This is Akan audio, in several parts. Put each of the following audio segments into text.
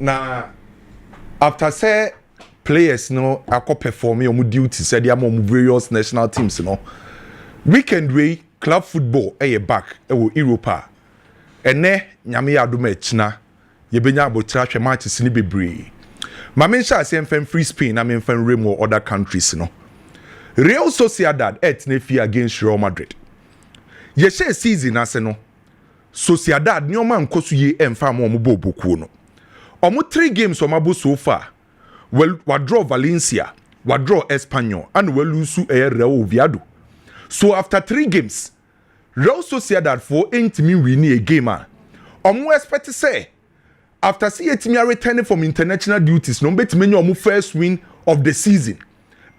na after say players no akọ perform your duty said their various national teams no weekend way club football back Europa ene nyame adoma echina yebenya abotra hwe matches ni bebree ma mensha ase mfem free Spain na mfem remo other countries no Real Sociedad etnefi against Real Madrid ye share season ase no Sociedad ni o man koso ye emfa ma omo bokuo no omo 3 games omabo so far well draw Valencia draw Espanyol and we lose Real Oviedo. So after 3 games Real Sociedad for entimi win a game omo expect to say after see etimi returning from international duties no betimi nye omo first win of the season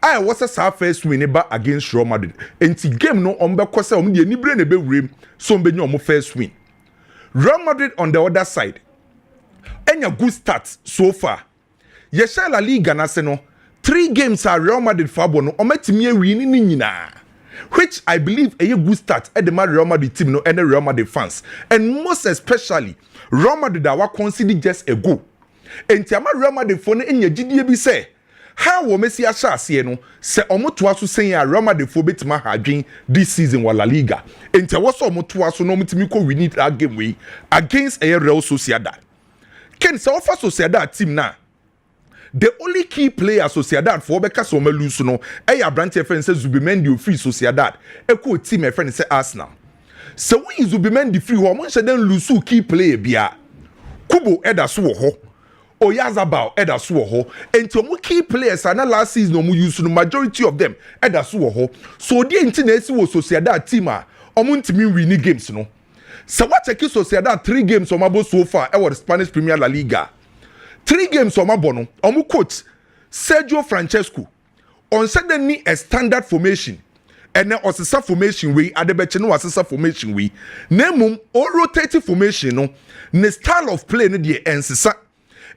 I was a first win against Real Madrid enti game no ombe kwese omo de nibre na be wrem so ombe nye omo first win. Real Madrid on the other side enya good start so far yesha La Liga na se no 3 games are Real Madrid fabo no ometimi win ni nyina which I believe a good start at the Real Madrid team no and the Real Madrid fans and most especially Real Madrid that were considered just a goal enti ama Real Madrid for no enya gidie bi say how wo mesi asha ase no se omoto aso sen ya Real Madrid for betima ha adwen this season wa La Liga enti wo so omoto aso no mutimi ko win it that game we against a Real Sociedad ken se offer Sociedad team na the only key player Sociedad for beka so lose no branch friend say Zubimendi free Sociedad eko team friend say Arsenal so when Zubimendi free ho mo den lose key player bia Kubo eda so ho Oyazabal eda so ho enti omo key players na last season omo use no majority of them eda so ho so die enti na esi wo Sociedad team omo ntimi win games no so what take Sociedad 3 games omo abo so far e the Spanish Premier La Liga 3 games on Mabono, omu coach Sergio Francesco on sudden ni a standard formation and then osisa formation we adebeche no osisa formation we nemum or rotating formation no ne style of play no de ensisa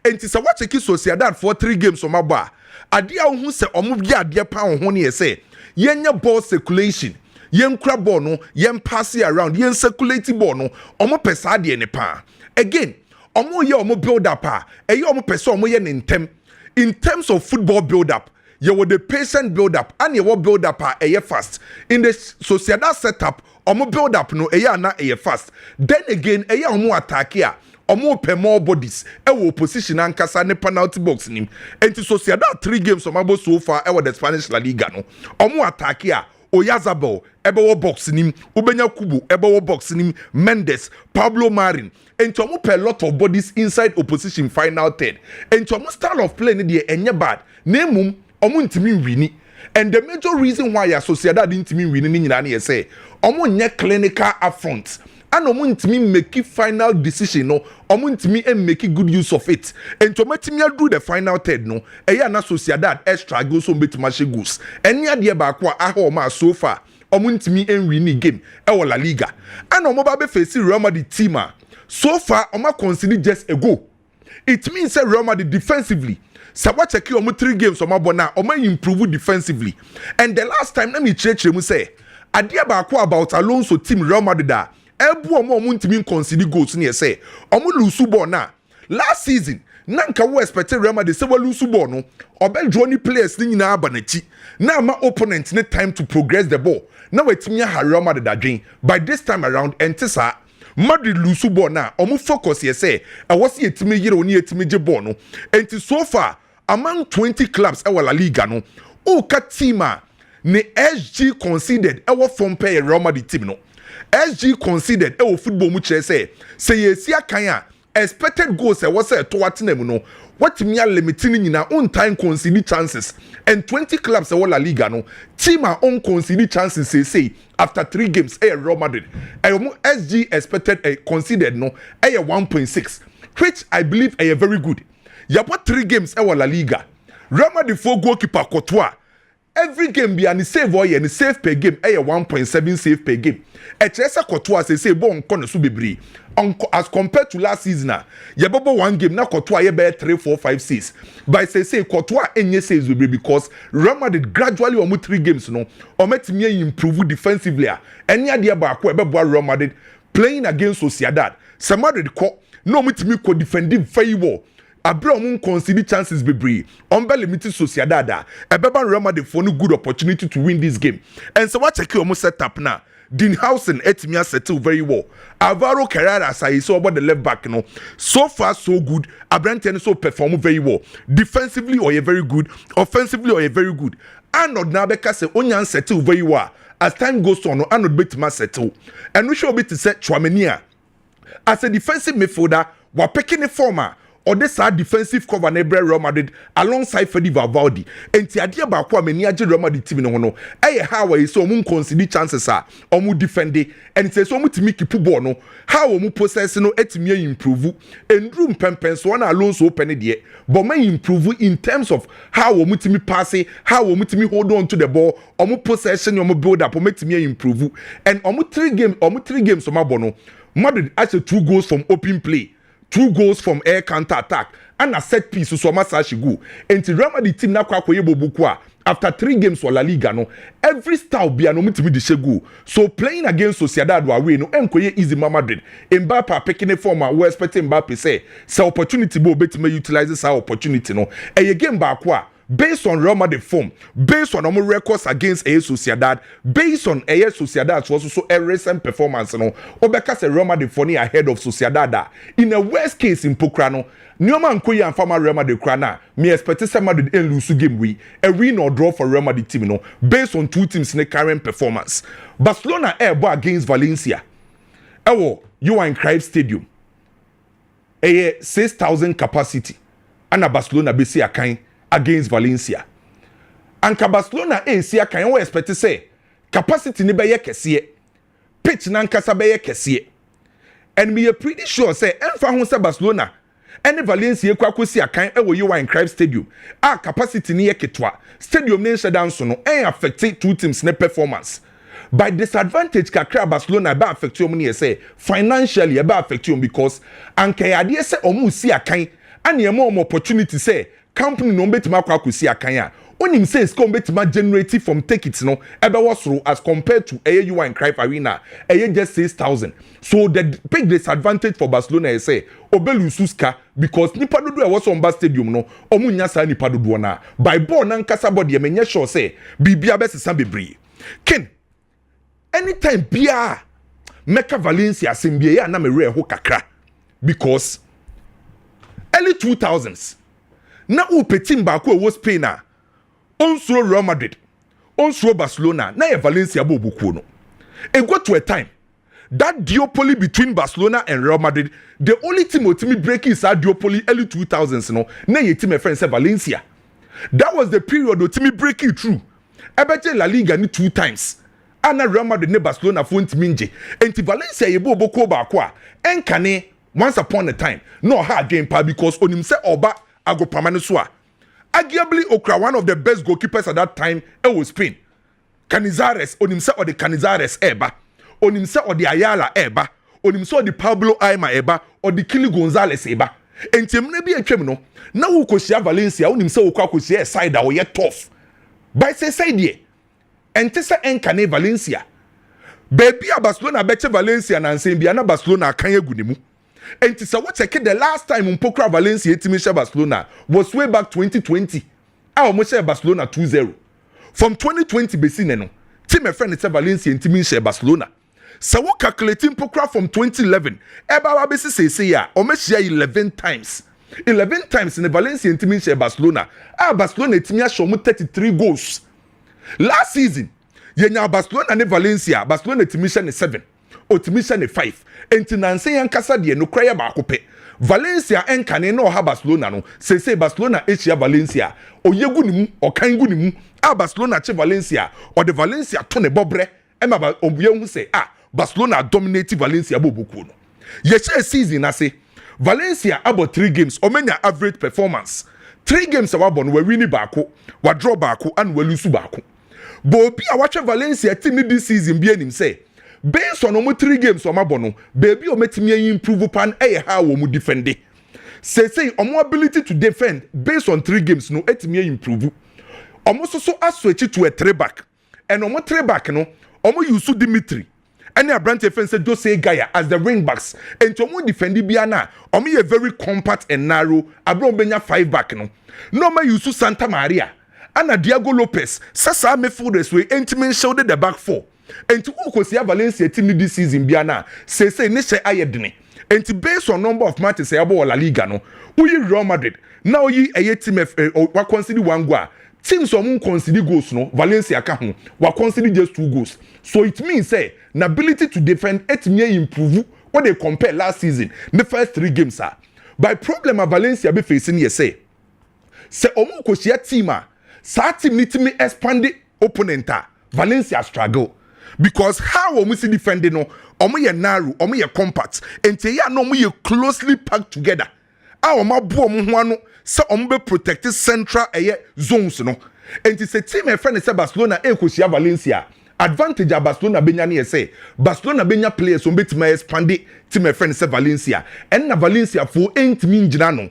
enti sa what take Sociedad for 3 games on Maba ade a hu se omu bia ade pa ho ne say yenya ball circulation yen kra ball no yen pass around yen circulate ball no omu pesa de ne pa again omo ye omo build up omo person omo ye ntem in terms of football build up you were the patient build up and you will build up fast in the Sociedad setup omo build up no na fast then again omo attack here omo pe more bodies wo position ankasa ne penalty box nim enti Sociedad 3 games omo so far the Spanish La Liga no omo attack here Oyazabal ebewo box nim ubenya Kubo ebewo box nim Mendes Pablo Marin enti omo per lot of bodies inside opposition final third enti omo style of play ni de enye bad nemum omo ntimi wini and the major reason why Sociedad ntimi wini ni nyina na say omo nye clinical affront and omo ntimi make final decision no omo ntimi make good use of it enti omo ntimi do the final third no na Sociedad extra goals so betima she goals enya de ba kwa aha ma so far omo ntimi win game La Liga and omo ba be face Real Madrid team so far omo consider just a goal it means that Real Madrid defensively so what check omo 3 games omo bona omo improve defensively and the last time let me check mu say ade ba kwa about Alonso team Real Madrid ebu omo ntimi consider goals ne say omo lose ball na last season nanka we expect Real Madrid say we lose ball no obedro ni players ni nyina aba na chi na ma opponent ne time to progress the ball na wetimi ha Real Madrid adwen by this time around entisa Madrid lose ball na omo focus ye say e was yetimi yire oni yetimi je ball no enti so far among 20 clubs La Liga no o ka team ne SG conceded from pay Real Madrid team no SG conceded football mu kire say yesi akan expected goals was to atenam no what me limiting nyina on time concede chances and 20 clubs La Liga no team on concede chances say after 3 games Real Madrid SG expected conceded no 1.6 which I believe very good you bought 3 games La Liga Real Madrid for goalkeeper Courtois every game be and save and save per game 1.7 save per game Chelsea Courtois say bon kono so bebre as compared to last season you bobo 1 game na Courtois ye be 3 4 5 6 but say Courtois enye saves bebre because Real Madrid gradually omo 3 games no ometimi improve defensively any ade ba ko e be bo Real Madrid playing against Sociedad Madrid ko no ometimi ko defending very well abra omo concede chances bebree ombe limited Sociedad ebeba Real Madrid for no good opportunity to win this game and so what check omo setup na Dinhausen etimi settle very well. Alvaro Carrera say so about the left back so far so good. Abrante so perform very well. Defensively or very good, offensively or very good. Arnold Nabeka say onyan settle very well. As time goes on, Arnold betima settle. And we should be to set Chouameni as a defensive midfielder. We're picking a former or this are defensive cover neighbor Real Madrid alongside Fede Valverde. And Tiadia Bakwa many Real Madrid team no. How is so mun concede chances are or mu defend it and say so mu to make ball no. How mu possess no etimi improve and room pempens one alone so open it but may improve in terms of how mu to pass it, how mu to hold on to the ball or mu possession or mu build up or make to improve and or mu 3 games so mabono. Madrid actually 2 goals from open play. 2 goals from air counter attack and a set piece so masashi go. And the Real Madrid team na kwa bobu after 3 games for La Liga no every star be an omitimi de shegu. So playing against Sociedad wa we no enkoye easy Madrid. Mbappe picking a former we expect Mbappe say opportunity bo betime utilize sa opportunity no. E game ba kwa based on Real Madrid form, based on our records against A Sociedad, based on A Sociedad was also a recent performance no. Obeka say Real Madrid for ahead of Sociedad. In a worst case in Pokrano, Nyoma Nkoye and Fama Real Madrid krana, me expect say Madrid and lose game a win or draw for Real Madrid team no, based on 2 teams in the current performance. Barcelona airbo against Valencia. Ewo, you are in Cruyff Stadium. A 6,000 capacity. And a Barcelona besi akan against Valencia. And Barcelona Asia can you expect to say capacity ni beye kesiye. Pitch na nkasa beye kesiye. And we are pretty sure say enfa ho say Barcelona and Valencia kwa kwesi akan ewo you in Cruyff Stadium. Capacity ni ketwa. Stadium ni shedan so no affect 2 teams ne performance. By disadvantage kakra Barcelona ba affect you money say financially ba affect you because anka ade say omu si akan and ye more opportunity say company no betima kwa kusi akanya onim say score betima generate from tickets no ebe wasoro as compared to AU and Cruyff Arena just 6,000. So the big disadvantage for Barcelona is say obelu suska because nipa dodo e was on Barca stadium no omunya sa nipa dodo na by ball na nkasa body e menye sure say bibia be sesa bebre ken anytime bia Mecca Valencia sembie ya na me re ho kakra because early 2000s na upetim ba ko wo Spain na onsuro Real Madrid onsuro Barcelona na ye Valencia bo buku no e go to a time that duopoly between Barcelona and Real Madrid the only team ultimate break is that duopoly early 2000s no na ye team e friend say Valencia that was the period ultimate breaking through ebeje La Liga ni 2 times ana Real Madrid ne Barcelona fo ntimi nje enti Valencia ye bo buku ba ko a enkane once upon a time no hard game pa because onim say oba agopamane so a arguably okra one of the best goalkeepers at that time was Spain. Canizares onim say or the Canizares eba onim say or the Ayala eba onim say or the Pablo Aima eba or the Kili Gonzalez eba entem na bi atwam no na wo kosia Valencia onim say wo kosia side a wo ye tough by say side here ente say enkane Valencia baby a Barcelona beche Valencia na nsem na Barcelona kan agunimu. And to say what check the last time Mpokra Valencia team Barcelona was way back 2020. I almost share Barcelona 2-0. From 2020 besine no. Team a friend it's Valencia and team share Barcelona. So what calculating Mpokra from 2011. Eba wa besi say ya almost share 11 times. 11 times in the Valencia and team share Barcelona. Barcelona team show 33 goals. Last season, yenya Barcelona and Valencia, Barcelona team share 7. Otimisha ne 5 enti nanse yankasa de no kraya ba kope Valencia enkane no ha Barcelona no say Barcelona echia Valencia oyegu nimu okan gu nimu Barcelona che Valencia or the Valencia to ne bobre ema ba obuye hu say Barcelona dominate Valencia boboku no ye che season na say Valencia about 3 games omenya average performance 3 games awabon we win baako wa draw baako and we lose baako bo bi a watch Valencia team this season bi anim say based on almost 3 games on my bono, baby, or met me improve upon how we defend it. Say, our ability to defend based on 3 games, no, et me improve. Almost so I switch it to a 3 back. And on my 3 back, no, almost use Dimitri. Any Abrante fence Jose Gaya as the wing backs. And to mo defend Biana, omi a very compact and narrow, Abro Benya 5 back no. No ma Yusu Santa Maria. Ana Diego Lopez, Sasa midfielders way intimate showed the back 4. And to Okosia Valencia team this season Biana, say Nisha Ayedini. And to based on number of matches abo La Liga no, uyi Real Madrid. Now ye a team wa consider one goal. Teams who consider goals no, Valencia ka wa consider just 2 goals. So it means say the ability to defend it may improve when they compare last season. The first 3 games are. By problem of Valencia be facing ye say omu kosia team sa team need to expand the opponent Valencia struggle. Because how omu see defending no, omu ye narrow, omu ye compact, and te ya no omu ye closely packed together. Omu bu omu ho ano se omu be protect central zones no. And it's a team a friend say Barcelona kosia Valencia. Advantage of Barcelona benya ni say Barcelona benya players so betima expand team a friend say Valencia. And na Valencia for ain't mean no.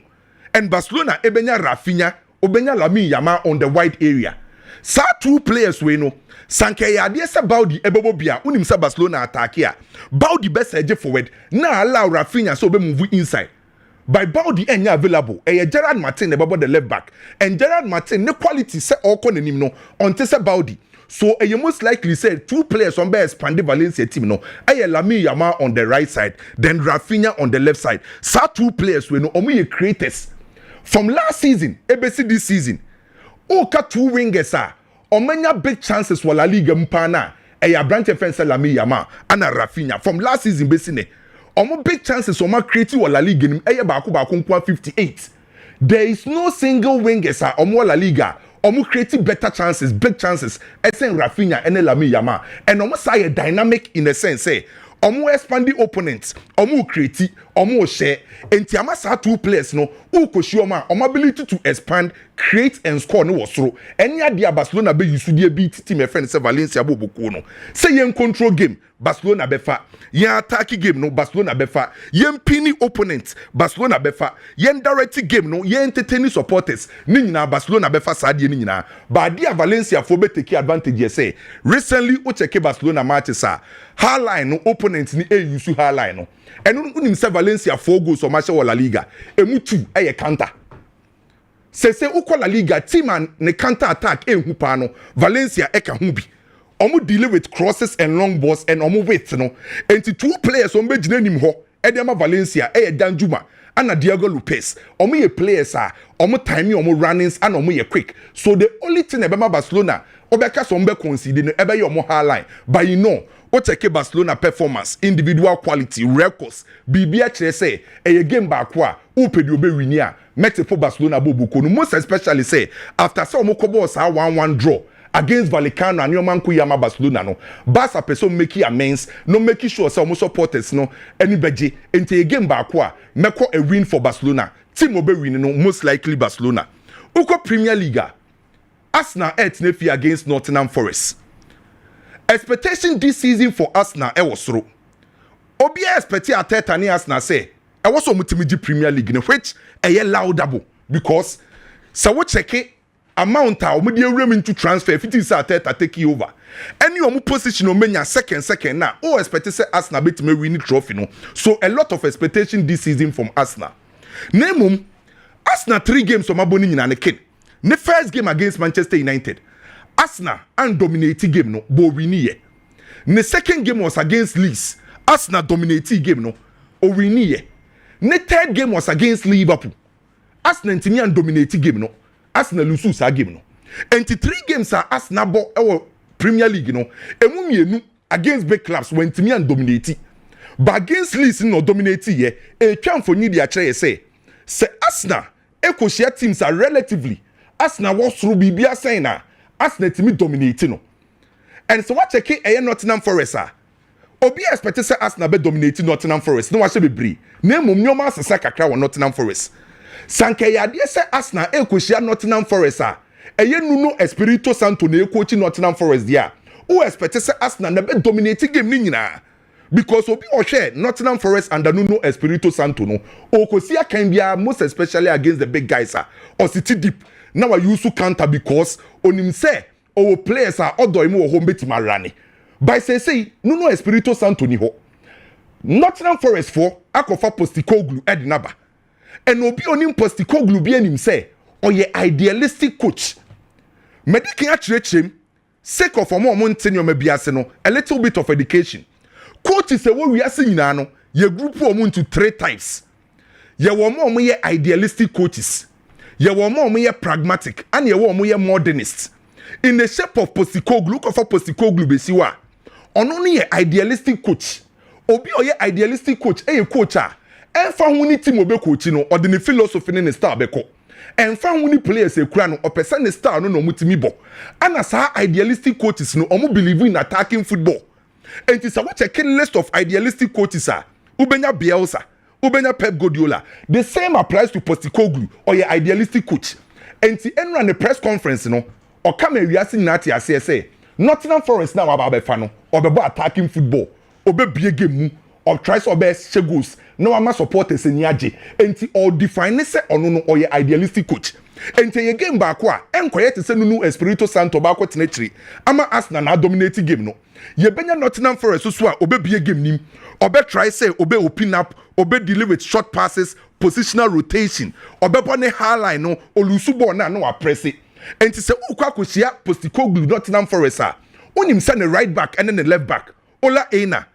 And Barcelona ebenya Rafinha, obenya Lamine Yamal on the wide area. Sa 2 players we know. Sanke ya de se Baudi ebebo bia unim se Barcelona attack here. Baudi best edge forward. Na allow Rafinha so be move inside. By Baudi enya available. Gerard Martin ebebo the left back. And Gerard Martin ne quality se oko nenim no onte se Baudi. So you most likely say 2 players on be expand Valencia team no. Lamine Yamal on the right side, then Rafinha on the left side. Sa 2 players we know omu creators. From last season, ABC this season. Oka 2 wingers omenya big chances for La Liga mpana. Branch fence Lamine Yamal and Rafinha. From last season basically. Omo big chances oma creative La Liga baako 58. There is no single wingers omo La Liga. Omo creating better chances, big chances. Esen Rafinha and Lamine Yamal. And omo say dynamic in a sense say omo expand the opponents, omo create, omo share. And tiama sa 2 players no, ukoshioma, omo ability to expand, create and score no was through. Any idea Barcelona be you should beat team a friend say Valencia bobo no. Say yen control game, Barcelona befa. Yen attack game no, Barcelona befa. Yen pini opponents, Barcelona befa. Yen direct game no, yen entertaining supporters. Ni nyina Barcelona befa sadie ni nyina. But dia Valencia for be take advantage say. Recently o check Barcelona matches high line no opponents ni use high line no. And unim say Valencia 4 goals or match La Liga. Emu 2 counter. Se uko La Liga team and ne counter attack hupa no Valencia eka hubi. Omo deal with crosses and long balls and omo wait no. And 2 players ombe jina nim ho. Edema Valencia Danjuma and Diego Lopez. Omo ye players omo timing omo runnings and omo ye quick. So the only thing about Barcelona obeka sombe concede no ebe ye omo high line. But you know what take Barcelona performance, individual quality, records, BBA say a game back wa upedi obe winia Mexico Barcelona bobuko no most especially say after some Mokobo 1-1 draw against Vallecano and Yomanku Yama Barcelona no Barca person make amends no making sure some supporters no anybody into a game back wa meko a win for Barcelona team obe win no most likely Barcelona uko Premier League Arsenal nefi against Nottingham Forest. Expectation this season for Arsenal was through. Obi expect Arteta ni Arsenal say I was on multi Premier League in which a laudable because so what check amount of media room into transfer if it is Arteta take over. Any omu position omenya second now. Oh expect say Arsenal bet me win trophy no. So a lot of expectation this season from Arsenal. Name Arsenal 3 games from aboni nyina ne kin. Ne first game against Manchester United. Arsenal and dominating game no bo wini ye. Ne second game was against Leeds. Arsenal dominating game no o wini ye. Ne third game was against Liverpool. Arsenal ntimi and dominating game no. Arsenal lose sa game no. And 3 games are Arsenal bo Premier League no. Emu mienu against big clubs when ntimi and dominating. But against Leeds no dominating ye. E twan for ni dia kire say Arsenal share teams are relatively Arsenal was through bibia saying na Arsenal team dominating no. And so what check Nottingham Forest Obi expect say Arsenal be dominating Nottingham Forest. No wa she be bree. Na mum nyoma asesa kakra wo Nottingham Forest. Sanke ya de say Arsenal share Nottingham Forest Nuno Espirito Santo na coach Nottingham Forest dia. Who expect say Arsenal na be dominating game ni nyina. Because Obi o share Nottingham Forest under Nuno Espirito Santo no. Okosia can be most especially against the big guys or city deep. Now I use to counter because on him say our players are odo imu home beti marani. by say Nuno Espirito Santo ni ho Nottingham Forest for akofa Postecoglou edinaba and obi onim Postecoglou bi anim say oye idealistic coach medikin akyerɛkyerɛm sake of omo ntene oma biase no a little bit of education coaches say wo wiase nyina no ye group omo into 3 types ye wo omo ye idealistic coaches ye wo omo ye pragmatic and ye wo omo ye modernist in the shape of Postecoglou kofa Postecoglou besiwa ono ne ye idealistic coach obi oye idealistic coach coach a enfa ho ni team obe coach no or the philosophy ne style beko enfa ho ni players ekura no opesa ne style no mutimi bo ana sa idealistic coaches no omo believe in attacking football and it's a watch a list of idealistic coaches ubenya Bielsa ubenya Pep Guardiola the same applies to Postecoglou or your idealistic coach and the end run the press conference no or come and react na ti ase say Nottingham Forest now about be no or be attacking football obe bie game mu or tries obe goals no ama supporters enyaje enti or define say ono no or idealistic coach enti ye game back a enkoye te say Nuno Espirito Santo ba ko tenetri ama Arsenal na dominate game no ye benya Nottingham Forest so a obe bie game nim obe try say obe open up obe deal with short passes positional rotation obe bone high line no olusu ball na no wa press it enti say ukwa kosia Postecoglou Nottingham Forest a onim say the right back and then the left back Ola Aina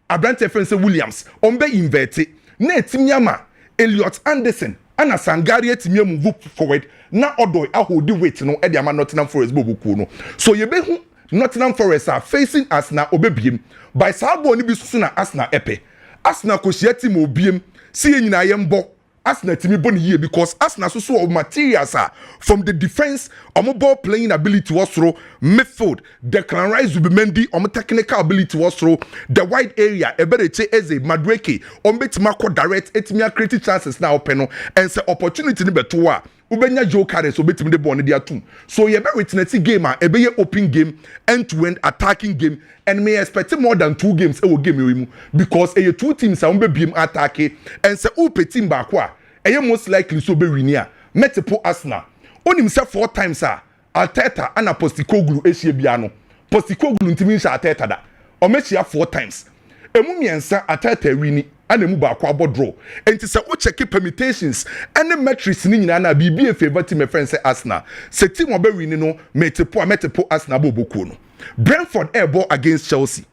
Abrante Fense Williams ombe inverte na etimiama Elliot Anderson ana Sangari etimia move forward na Odoi ahodi weight no e de ama Nottingham Forest bobuku no so ye behu Nottingham Forest are facing Arsenal obebiem by sabo ni bi susu na Arsenal epe Arsenal ko hia team obiem si nyina ye mbo Arsenal timi boni ye because Arsenal so of materials are from the defense omo ball playing ability was through midfield Declan Rice Zubimendi omo technical ability was through the wide area ebereche eze Madueke ombetima ko direct etimia create chances now open no and say opportunity ni beto a ubenya Joe Carres obetimi de ball ne dia tum so ye be witness game a ebe ye open game end to end attacking game and may expect more than 2 games e wo game we because e 2 teams a ombe biem attack and say upe team ba ko a e most likely so be win here multiple Arsenal onim say 4 times a Arteta and Postecoglou ehie bia no Postecoglou ntimi sha Arteta da o mechia 4 times emu miensa Arteta wini and emu ba kwa draw enti say o check permutations and metrics ni nyina na bibi favor team friend say Arsenal say team obe win no multiple Arsenal boboku no Brentford airball against Chelsea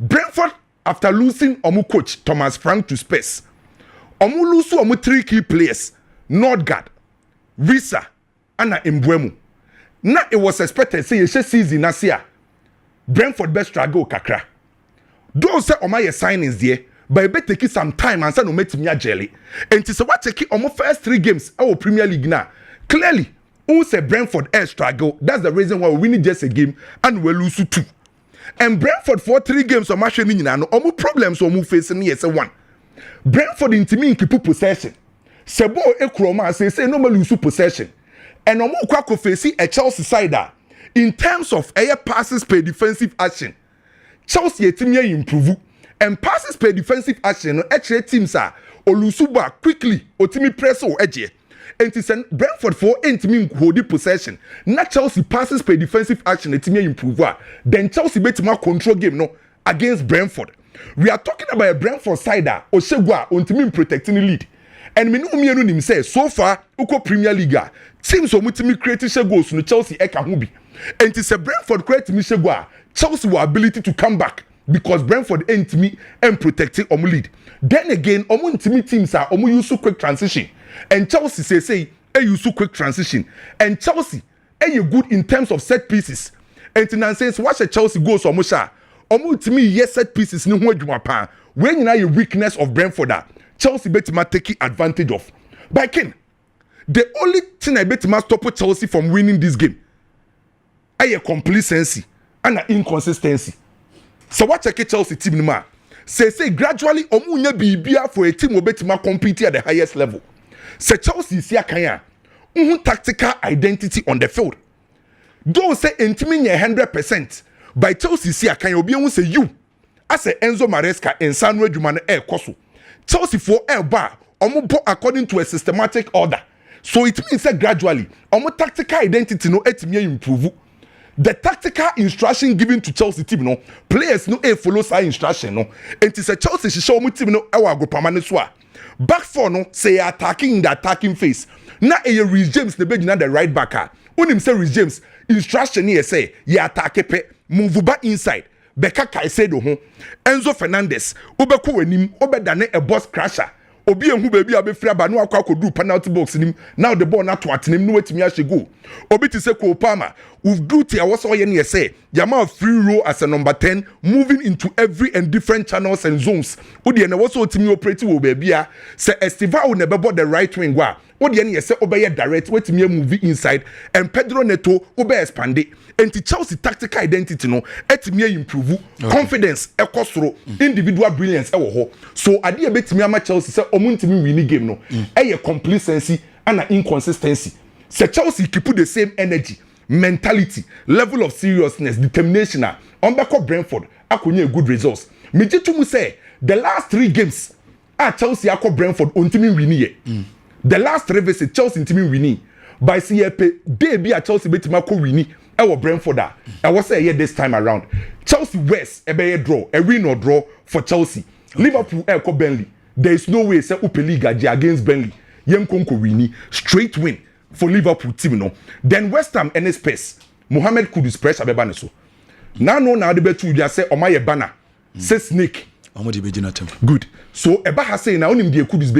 Brentford after losing omu coach Thomas Frank to Spurs omu lose omu 3 key players Nordgaard Visa and Mbeumo na it was expected say ye season na sia Brentford best struggle kakra those say oma ye signings there but it take some time and say no metimi agele enti say what take omo first 3 games our Premier League na clearly who say Brentford air struggle that's the reason why we win just a game and we lose 2 and Brentford for 3 games o match ni nyina no omo problems omo facing here say 1 Brentford intimi keep possession sebo ekroma say no lose possession and omo kwa face a Chelsea side in terms of air passes per defensive action Chelsea etimi improve and passes per defensive action no actually teams are olusuba quickly otimi press o edge and it's Brentford for intimi hold possession na Chelsea passes per defensive action etimi improve then Chelsea betima control game no against Brentford we are talking about a Brentford side Osegwa ontimi protecting the lead and me no mienu nim say so far uko Premier League teams omutimi create goals no Chelsea eka ho bi and it's a Brentford create mi Segwa Chelsea were ability to come back because Brentford intimi and protecting omu lead then again omu intimi teams are omu use quick transition and Chelsea say use quick transition and Chelsea good in terms of set pieces and nonsense watch a Chelsea goals omu sha omu intimi yes set pieces ni ho adwuma pa when you know your weakness of Brentford Chelsea betima take advantage of by Ken the only thing I betima stop Chelsea from winning this game a complacency and an inconsistency so what check Chelsea team nima say gradually omunya bibia for a team obetima compete at the highest level say Chelsea sia kan tactical identity on the field don't say intimi 100% by Chelsea sia kan obi ehun say you as Enzo Maresca ensanu adwuma na ekoso Chelsea for bar omo according to a systematic order so it means that gradually omo tactical identity no etimi improve the tactical instruction given to Chelsea team no players no follow that instruction no and it's a Chelsea show mu team no ewa agopama ne so a back four no say attacking in the attacking phase na Reece James ne be gina the right back a unim say Reece James instruction here say ya attack pe move back inside Beka Caicedo ho Enzo Fernandez obeko wanim obedane a boss crusher obi enhu baby abefri aba no akwa kodu penalty box nim now the ball na to atenem no wetimi ahye go obi ti say Cole Palmer with duty I was all ye say Jamal free row as a number 10 moving into every and different channels and zones odi na was otimi operate wo baby a say Estiva will never bought the right wing wa odi na say obeye direct wetimi move inside and Pedro Neto obe expand it enti Chelsea tactical identity no etimi improve confidence ekosoro individual brilliance ewo ho so ade ebetimi ama Chelsea say omuntimi win game no eye complacency and inconsistency say Chelsea keep the same energy mentality level of seriousness determination on back of Brentford akonye good results me jetumu say the last 3 games Chelsea akọ Brentford ontimi win ye the last 3 visits Chelsea ontimi win by CFP dey be Chelsea betima ko win ewo Brentford I was say here this time around Chelsea West ebe draw a win or draw for Chelsea Liverpool ko Burnley there is no way say Upe League against Burnley yem konko win straight win for Liverpool team no then West Ham and space Mohamed Kudus pressure beba ne so na no na de betu dia say omaye banner say snake omodi be gina tem good so eba ha say na onim de Kudus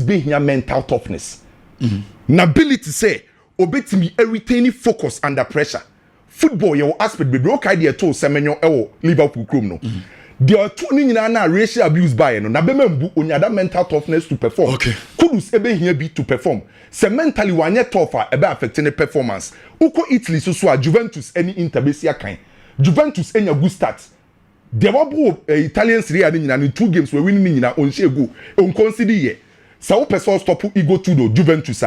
be hia mental toughness na ability say obetimi retaining focus under pressure football your aspect be broke idea to semenyo ewo Liverpool chrome no there are two ni nyina na racial abuse by no na be membu onyada mental toughness to perform okay. Kudus ebe hia bi to perform se mentally wanye tougher ebe affecting the performance uko Italy so a Juventus any Interbesia kind Juventus enya good start the wabo Italian Serie A ni nyina in 2 games we win ni nyina on share go on consider ye sa wo person stop ego to do Juventus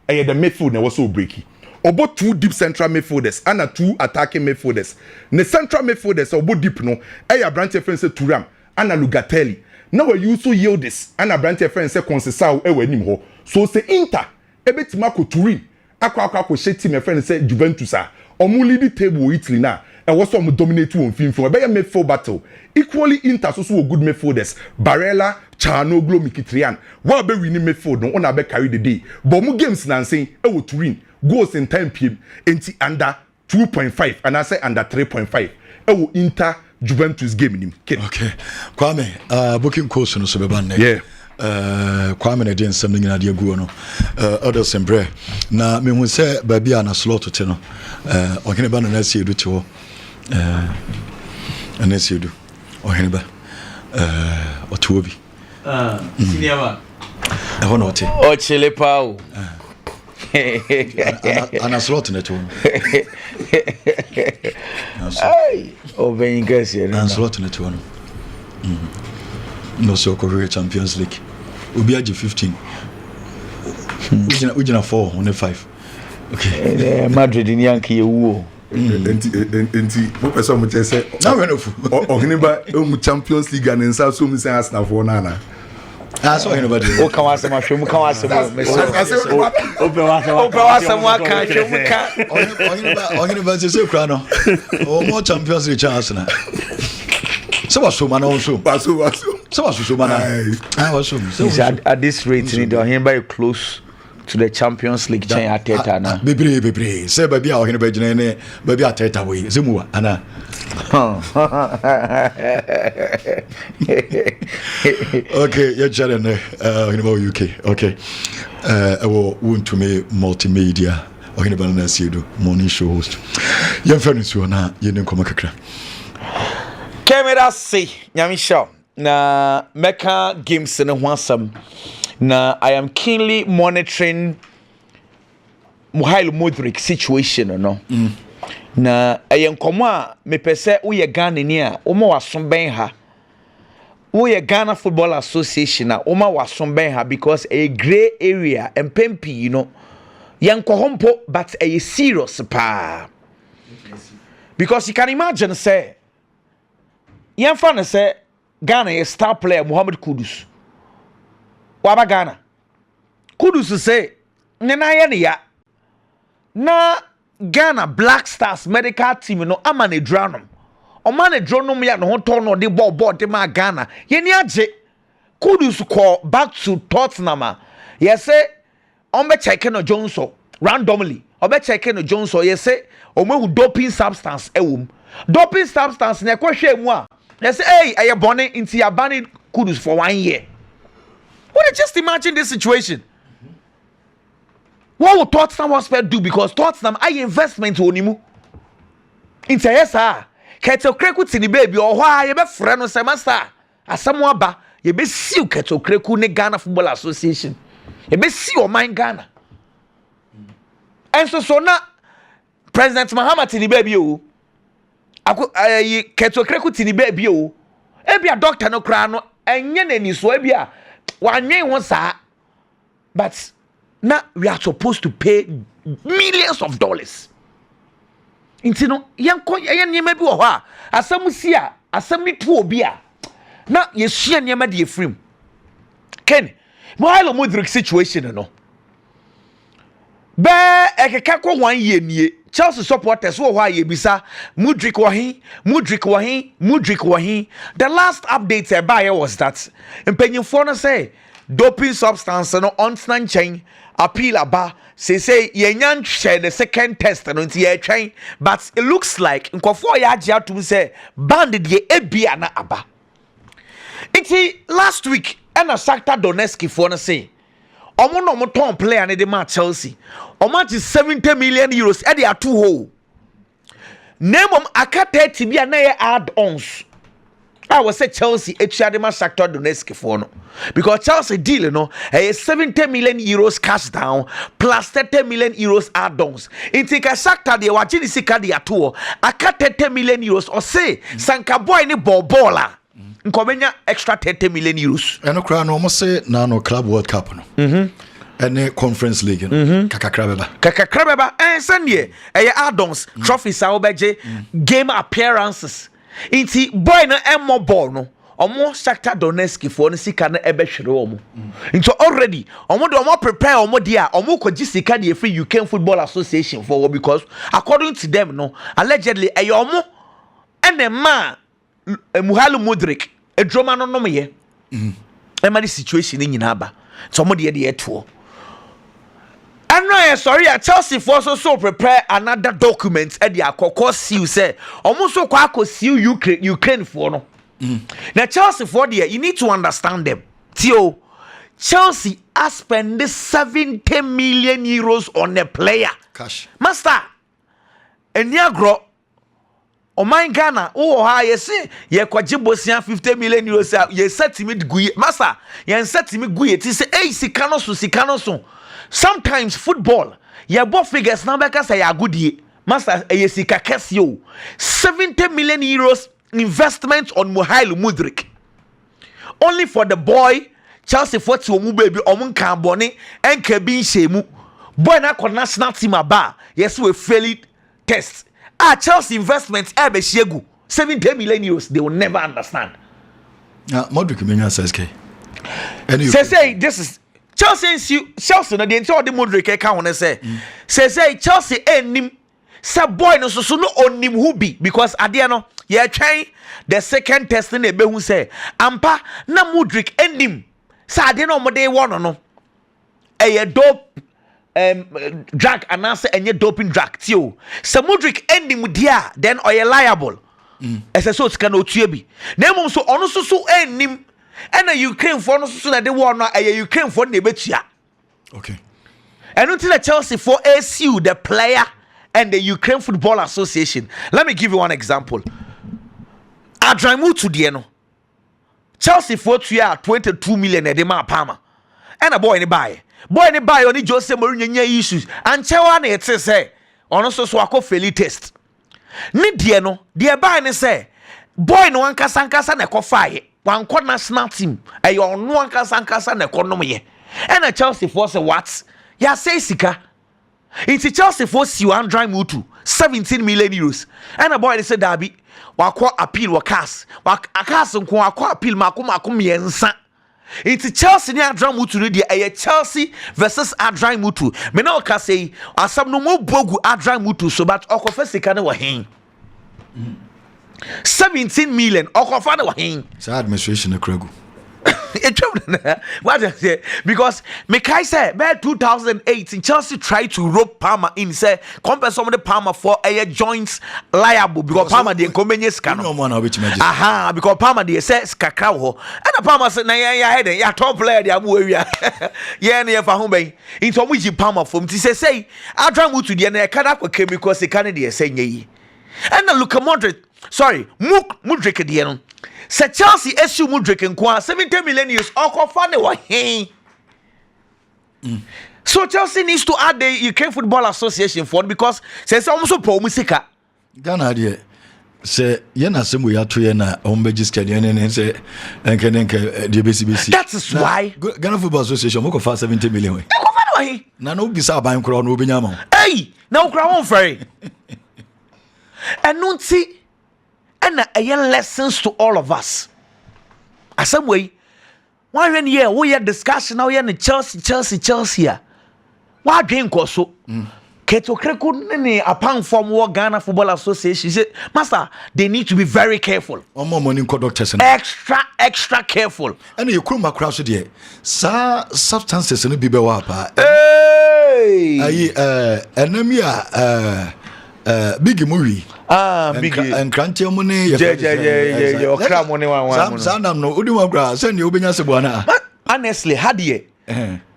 the midfield na was so breaky about 2 deep central midfielders and 2 attacking midfielders the central midfielders obo deep no branch friend say Turam and Lugatelli now we use so yield this and branch friend say Conceição nim ho so say Inter ebetima ko Turin akwa ko she team friend say Juventus omo lead the table Italy na was some dominate one film from a midfield battle equally Inter so good midfielders Barella Chanoglu Mkhitaryan wa be winning midfield no una be carry the day but mu games na say Turin goals in time PM enti under 2.5 and I say under 3.5 Inter Juventus game nim okay Kwame booking course no so be ban yeah Kwame na dey nsam nyina de aguo no others embre na me hu say ba bia na slot te no ohene ba na sie edu te ho na sie edu ohene ba otuo bi Siniama ho no te o chile pau ana slot na to ai o bengasi ana slot na to no no so Korea Champions League obi age 15 ujina 4 on 5 okay Madrid ni yanki yewu enti mo person mo say na we no fu ohene ba mu Champions League and nsa so mu say Arsenal for na so ohene ba de o kan wase ma hwemu kan wase mo ope wase mo aka hwemu ka ohene ba say kura no o mo Champions League chance na so was so man also so was so man I was so at this rate ni do him by close to the Champions League chain ateta na bebre say baby a ohene ba gina ne baby ateta we zemu ana okay you chatting ohene ba UK okay I want to me multimedia ohene ba na siedo morning show host you friend so na you nen koma kakra Camera say nyamisha na meka games ne ho asam na I am keenly monitoring Mikhail Mudryk situation no na ayenkomo a mepese wo ye Ghana ni a wo ma wasom ben ha wo ye Ghana Football Association a wo ma wasom ben ha because a gray area empempi you know yankohompo but a serious pa because you can imagine say Yanfa na say Ghana is star player Mohamed Kudus. Waba Ghana. Kudus say nena ya ne ya. Na Ghana Black Stars medical team no ama ne dranom oma ne dronom ya no hoto no de ball de ma Ghana ye ni age Kudus call back to Tottenham ye say on be check no Johnson randomly obe check no Johnson ye say omo doping substance ewum doping substance na kwhwe mu a ye say hey aye bone inti ya ban Kudus for 1 year. What just imagine this situation. What would Tottenham Hotspur do? Because Tottenham I investment onimu. Into yes sir. Keto Kreku tini baby or why you be friend no semester. Asamoah ba you be see Keto Kreku ne Ghana Football Association. You be see o mind Ghana. And so na President Mahama tini baby o. Ako Keto Kreku tini baby o. Ebi a doctor no kra no enye nani so ebi a wanyen won sa. But now we are supposed to pay millions of dollars. Inti no yanko yan nyema bi wo ha asam si a asam ni to obi a na yesua nyema de efrim ken Mouhailo Mudryk situation no be ekeka ko 1 year nie Chelsea supporters wo ha ye bisa Mudryk wo hin the last update e buy was that empenyimfo no say doping substance no onsnan chain appeal aba say yenyan share the second test no nti ye twen but it looks like nkofo ya age atum say band de ebia na aba nti last week and a Shakhtar Donetsk for no say omo no mo ton player ne de ma Chelsea omo ati 70 million euros e de atu ho name aka 30 bia na ye add-ons. I was say Chelsea etuadema Shakhtar Donetsk for no because Chelsea deal no 70 million euros cash down plus 30 million euros add-ons. Intika Shakhtar de wachini sika de ato aka 30 million euros or say sanka boy ni bola nkomenya extra 30 million euros. Eno kra no mo say na no Club World Cup no. Ene Conference League no. Kakakra beba sendie add-ons trophies a obeje game appearances. Inti boy na emmo ball no omo Shakhtar Donetsk for no sika na ebehwere omo into already omo de omo prepare omo dia omo koji sika de free UK Football Association for because according to them no allegedly omo enema Mouhailo Mudryk edroma no no ye ema the situation ni nyina ba so omo de eto and no sorry Chelsea for so prepare another document at the akoko seal say almost so kwa seal Ukraine for no now Chelsea for there you need to understand them Theo Chelsea has spent 70 million euros on a player cash master eniagro o my Ghana oh ha yes ye kwaje bosia 50 million euros ye set me guye master ye set me guye ti say eh sika no so sometimes football your ball figures now because say agudie master sika kesio 70 million euros investment on Mouhailo Mudryk only for the boy Chelsea 40 omu baby omun kan bone enka bi nhemu boy na ko national team aba yes we failed test Chelsea investment e be shiegu 70 million euros they will never understand Mudryk menya SSK say this is Chelsea no the entire the Mudryk ka won say Chelsea enim say boy no so no onim who be because ade no ye twen the second test na be hu say ampa na Mudryk enim say ade no mo dey won no dope drug anase enye doping drug tio say Mudryk enim dia then oye liable ese so tika no tue bi na mum so ono so enim and a Ukraine for no so na de war no a Ukraine for na betua okay and until the Chelsea for ACU the player and the Ukraine Football Association. Let me give you one example. Adraimu to the no Chelsea for 22 million e ma Palmer and a boy ni buy oni Jose Mourinho nya issues and chewa na it say ono so akọ fairly test ni die no die buy ni say boy no ankasa na ekofaye one national team ayo no ankasa na ekonom ye and a Chelsea for say what ya say sika it's Chelsea for si one dry mutu 17 million euros and a boy they say dabi wakọ appeal wakas nko akọ appeal makom yensa It's Chelsea ni Adran Mutu no dia Chelsea versus Adran Mutu. Me na oka say asam no mo bogu Adran Mutu so but okofa sika na wahin. 17 million okofa na wahin. Say administration na kragu. What I say? Because Mekai said, by 2008, Chelsea tried to rope Palmer in, say, compare some of the Palmer for a joints liable because Palmer the inconvenience can. Aha, because Palmer the says Kakao, and the Palmer said, "Naya head, ya top player, the Abu area, yeah, near Fahumbe." Into which Palmer from to say, I drank to the end, I can't came because the Canadian saying ye. And then look at Madrid, sorry, Mudrik at the end. Say Chelsea issue Mudrik and Kwa 70 million years or funny wa hey. So Chelsea needs to add the UK Football Association fund because says almost po musika. Ghana idea. Say yena semu ya to yena ombeji schedule and say enke the BCBC. That is why Ghana Football Association mo ko fa 70 million we. Ko fa no he. Na no bisa ban kro no obenya ma. Hey, na ukra won ferry. Enunti and lessons to all of us. As some way, one year we had discussion now. We had Chelsea. What game was so? Keto Kreku ni a pound from Ghana Football Association. He said, Master, they need to be very careful. More money doctors extra careful. And you come across it here. Substances in the Bibewa. Hey, anemia. Big movie. Big and cranty money. Your crab money one. Sanam no Udima grass, send you Benya Sabana. Honestly, had ye.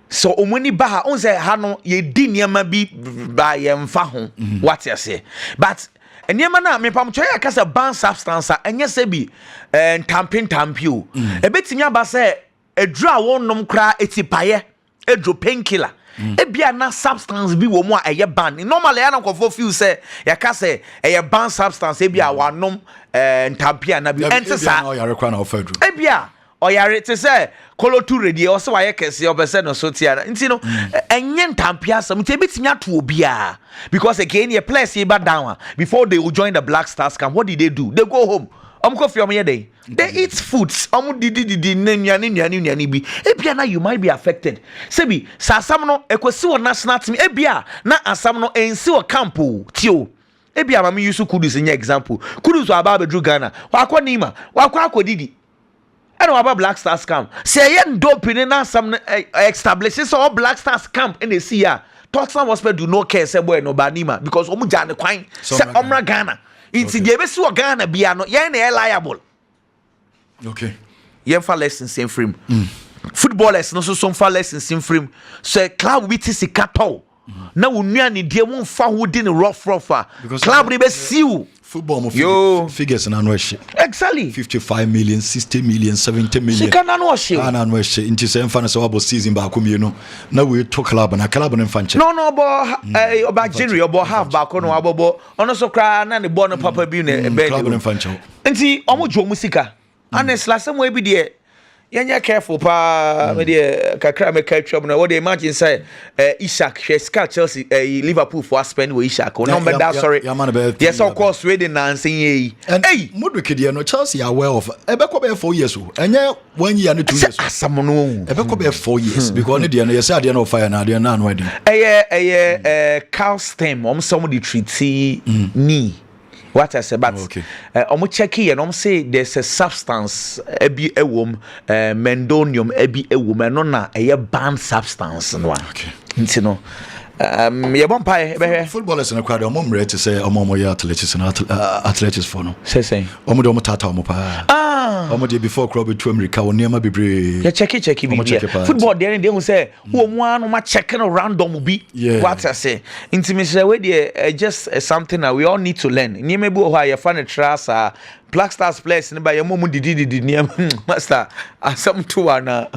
So umuni baha on say hano ye din yama bi by faho. What you say? But and yamana me pam choya kasa ban substance and yes be and tampio. A bit in yaba say a draw one nom cra etipaye a dro painkiller. Ebia na substance bi wo mu a eye ban normally ya na nkofo feel say ya ka say eye ban substance ebia wanom ntampia na bi ente sa ebia oyare te say kolotu ready o se wa ye kese obese no so tia nti no enye ntampia sam te betinya to obia because again your place e ba down before they will join the Black Stars camp. What did they do? They go home. They eat foods. Bi. Ebia na you might be affected. Sebi sasam no ekwesi wo national team ebia na asam no ensi wo campo tio. Ebia mama use Kudus in example. Kudus wa ba bedru Ghana. Wa kwa Nima, wa kwa akodidi. And wa ba Black Stars camp. Say yen dope na asam establishes all Black Stars camp in the sea. Tottenham Hotspur do not care say boy no ba Nima because omu jane kwan say omra Ghana. It's the best of Ghana biano, yan liable. Okay. Yen for lessons in frame. Footballers no so some for lessons in frame. So club with is a cato. Now we ni dear won't fall within a rough because club be see football figures and annual exactly 55 million, 60 million, 70 million. She can annual shit. Annual shit. Into some fans about season back you know. Now we talk club and a club and fan. No, about January about half back on our bobo. On also cry and the born papa being a bed and fan. And see almost Joe Musica. Honestly, some way be there. You're careful, pa. Me dear, kakra me catch up. What they imagine say, Ishak, she's Chelsea, Liverpool for spend with Ishak. Oh, no, but that's sorry. Yes, of course, reading and saying, hey, Mudrik, no Chelsea are aware of. Ebeko 4 years, and yeah, 1 year and 2 years. Someone, Ebeko 4 years because you said you know fire now, they're not wedding. Cow stem, somebody treaty knee. What I say, but check here and say there's a substance ebi ewom mendonium ebi ewom and na a banned substance no okay you know ye bon pie footballers in a crowd omom rate say omom ya athletics and athletics for no say omom tata omom pa omom before club to America won near bebre ya check football there they will say who one ma checking random bi what I say intimacy we there just something that we all need to learn near maybe how you find a trust Black Stars players in by your mom did near master some two ana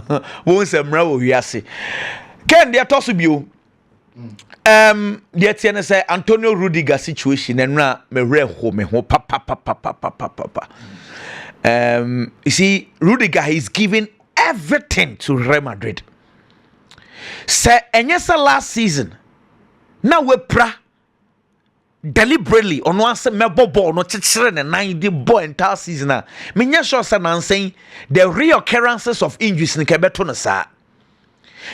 won say mra wo wiase ken there toss you the TN say Antonio Rudiger situation and na me ho pa. You see, Rudiger is giving everything to Real Madrid. Say, and yes, last season, now we pra deliberately ono ase mebo ball no chichire ne nine the ball entire season a menya sure say nan saying the reoccurrences of injuries ne kebeto no saa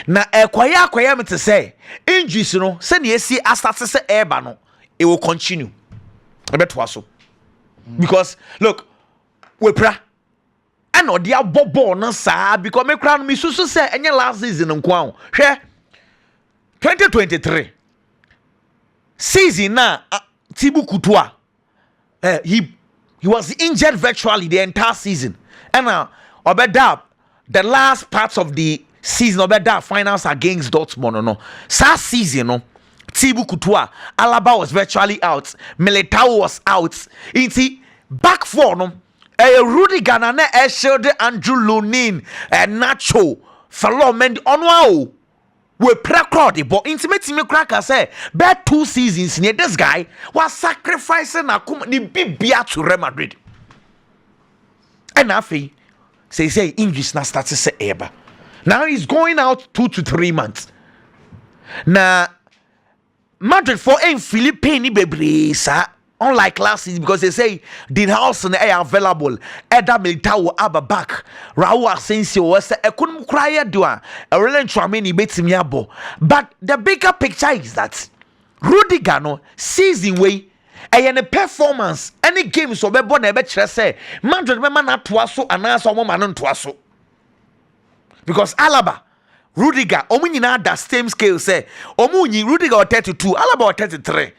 na akwaya me to say injuries no se ne esi astart se eba no it will continue ebeto aso because look we pra and odi abobo no saa because me kra no me susu say enye last season nko an hwe 2023 season na Tibu Kutua he was injured virtually the entire season and obeda the last parts of the season obeda finals against Dortmund no sa season no Tibu Kutua Alaba was virtually out Militao was out inti back four no Rudiger na Eshelde Andrew Lunin Nacho Falo Mendy onwa we pre-crowd but intimate me cracker say bad 2 seasons near this guy was sacrificing ni bibia to Real Madrid and afi say injuries na start to say eba now he's going out 2 to 3 months na Madrid for in Philippine bebre sa unlike last season because they say Dean House and are available Eda Militao aba back Raul Asensio was a couldn't cry doa a really tramini beats me abo but the bigger picture is that Rudiger no season way a performance any games so be born e be kire say Madrid me na to aso anaso mo man to aso because Alaba Rudiger omu nyina that same scale say omu nyi Rudiger 32 Alaba 33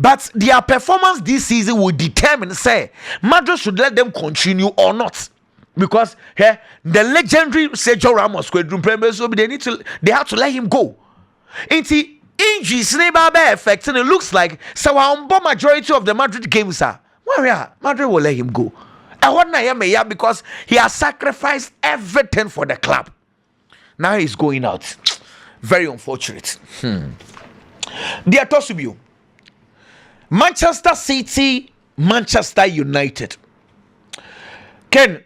but their performance this season will determine say Madrid should let them continue or not because the legendary Sergio Ramos so they have to let him go into injuries effect and it looks like so majority of the Madrid games are Madrid will let him go because he has sacrificed everything for the club. Now he's going out. Very unfortunate. Dear Tosubio, Manchester City, Manchester United. Ken,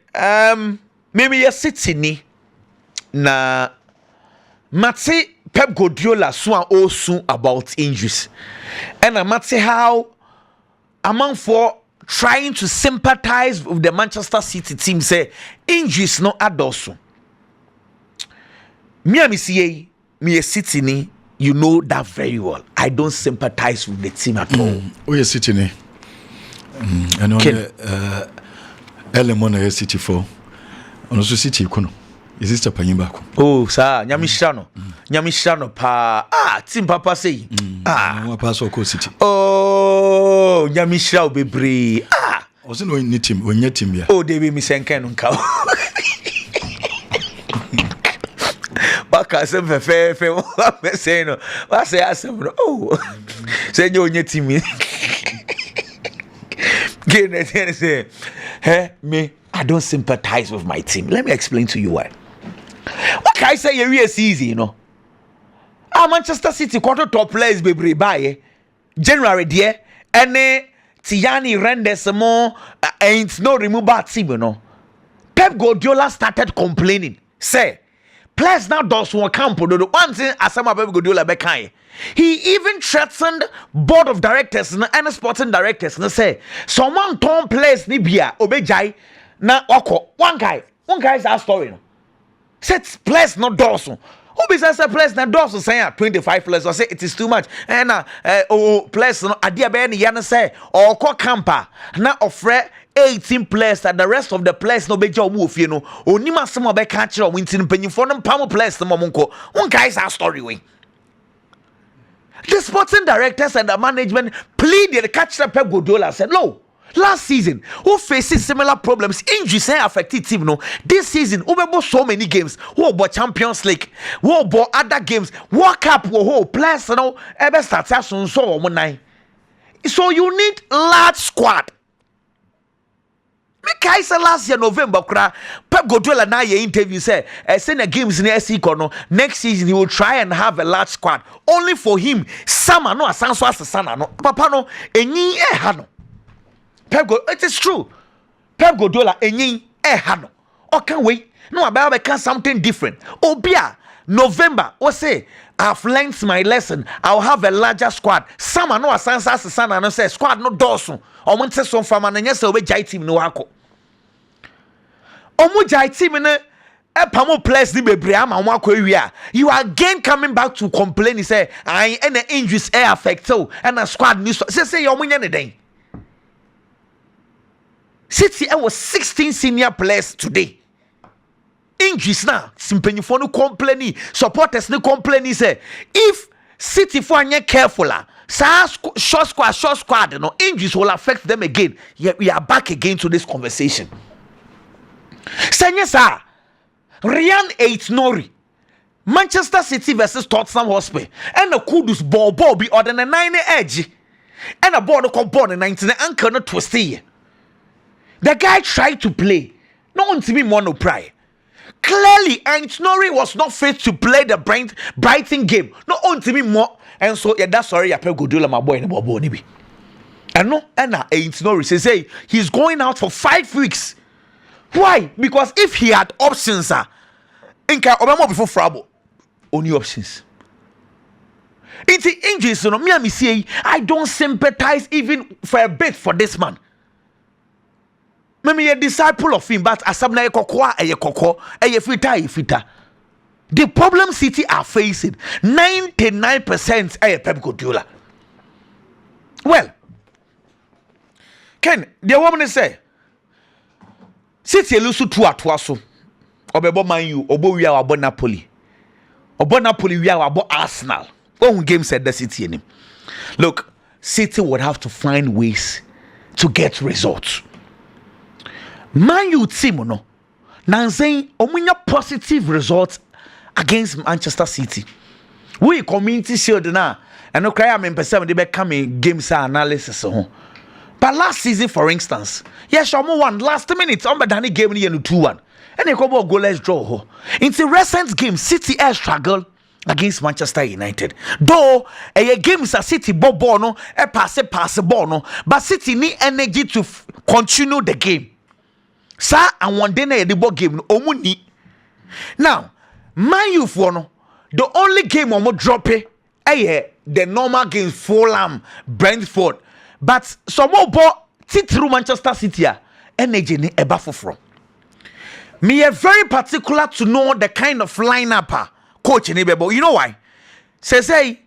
maybe a City ni na Mate Pep Guardiola so also about injuries. And I must say how among for trying to sympathize with the Manchester City team say injuries no adoso. Me a City ni. You know that very well. I don't sympathize with the team at all. We are City ne. And on Elemona City for. On also City kono. Is this Panyimba ko? Oh, sir, Nyamishano pa. Team papa say. No pass ko City. Oh, Nyamishao bebre. Was no in team, when your team ya. Oh, they be misenken nka. Baka se fe what me say no what say asem no oh say you onye team get say hey me I don't sympathize with my team. Let me explain to you why. What can I say you season you know Manchester City quarter top players be buy January there and Tiani Rendes more ain't no remove bad team you know. Pep Guardiola started complaining say players now does one camp. The one thing Asama Pep Guardiola bekai. He even threatened board of directors and sporting directors and say someone torn players ni bia obejai na wako one guy is our story no. Said players not does. Who be say players na does say 25 players or say it is too much. And players no adia be ni yana say or ko camper na ofre 18 players that the rest of the players no beja omu ofie no onima sem obeka kire o ntin mpanyimfo no mpam players no monko one guys our story we the sporting directors and the management pleaded catch the Pep Guardiola said no last season who faces similar problems injuries affected team no this season who bought so many games who bought Champions League who bought other games World Cup who players no ever start so you need large squad. Make I say last year November Pep Guardiola na your interview say the games in SC Kono next season he will try and have a large squad only for him sama no asanso asesana no papa no enyin ha no Pep Guardiola it is true Pep Guardiola enyin ha no okay wait no about can something different obia November o say I've learned my lesson. I'll have a larger squad. Some are no asansa sana no say squad no doso. Omo nte so fama na nyese obe jai team no wako. Omo jai team ne pamo players ni bebre ama omo akọ ewia. You are again coming back to complain. He say I any injuries air affect so and a squad ni so. Say omo nya ne den. City was 16 senior players today. Injuries now, simply for no complaining, supporters no complaining say if City for anya careful, short squad, no injuries will affect them again. Yet we are back again to this conversation. Sanya sir, Ryan 8 Nori, Manchester City versus Tottenham Hotspur, and the Kudus ball be order the 9 edge, and a ball no ball 19 ankle no twisty. The guy tried to play, no one to be mono pry. Clearly, Antonori was not fit to play the Brighton game. No on to me more, and so yeah, that's sorry. I pay Godula, my boy, in the ball, nibi. And no, and Antonori says, hey, he's going out for 5 weeks. Why? Because if he had options, Inka Obama before Frabo, only options. It's the injuries, you know. Me say I don't sympathize even for a bit for this man. Maybe a disciple of him, but asabna ekokwa eyekoko eyefita. The problem City are facing 99% Pep Guardiola. Well, Ken, the woman say City elusu tu atwaso. Obebo Man U, obo wi abo Napoli. Obo Napoli wi abo Arsenal. One game said the City in him. Look, City would have to find ways to get results. Man U team no nanzeng omunya positive results against Manchester City. We community shield na and no cry am person dey be come games analysis ho. But last season for instance, yes omo won last minute on badani game ni 2-1. And they come goalless draw ho. In the recent game City air struggle against Manchester United. Though a game is a City ball no e pass ball no, but City need energy to continue the game. Sir, and one day na the ball game omuni. Now, Man U for no, the only game omo drop the normal game Fulham, Brentford. But some more ball through Manchester City energy ni eba from. Me are very particular to know the kind of lineup coach ni bebo. You know why? Say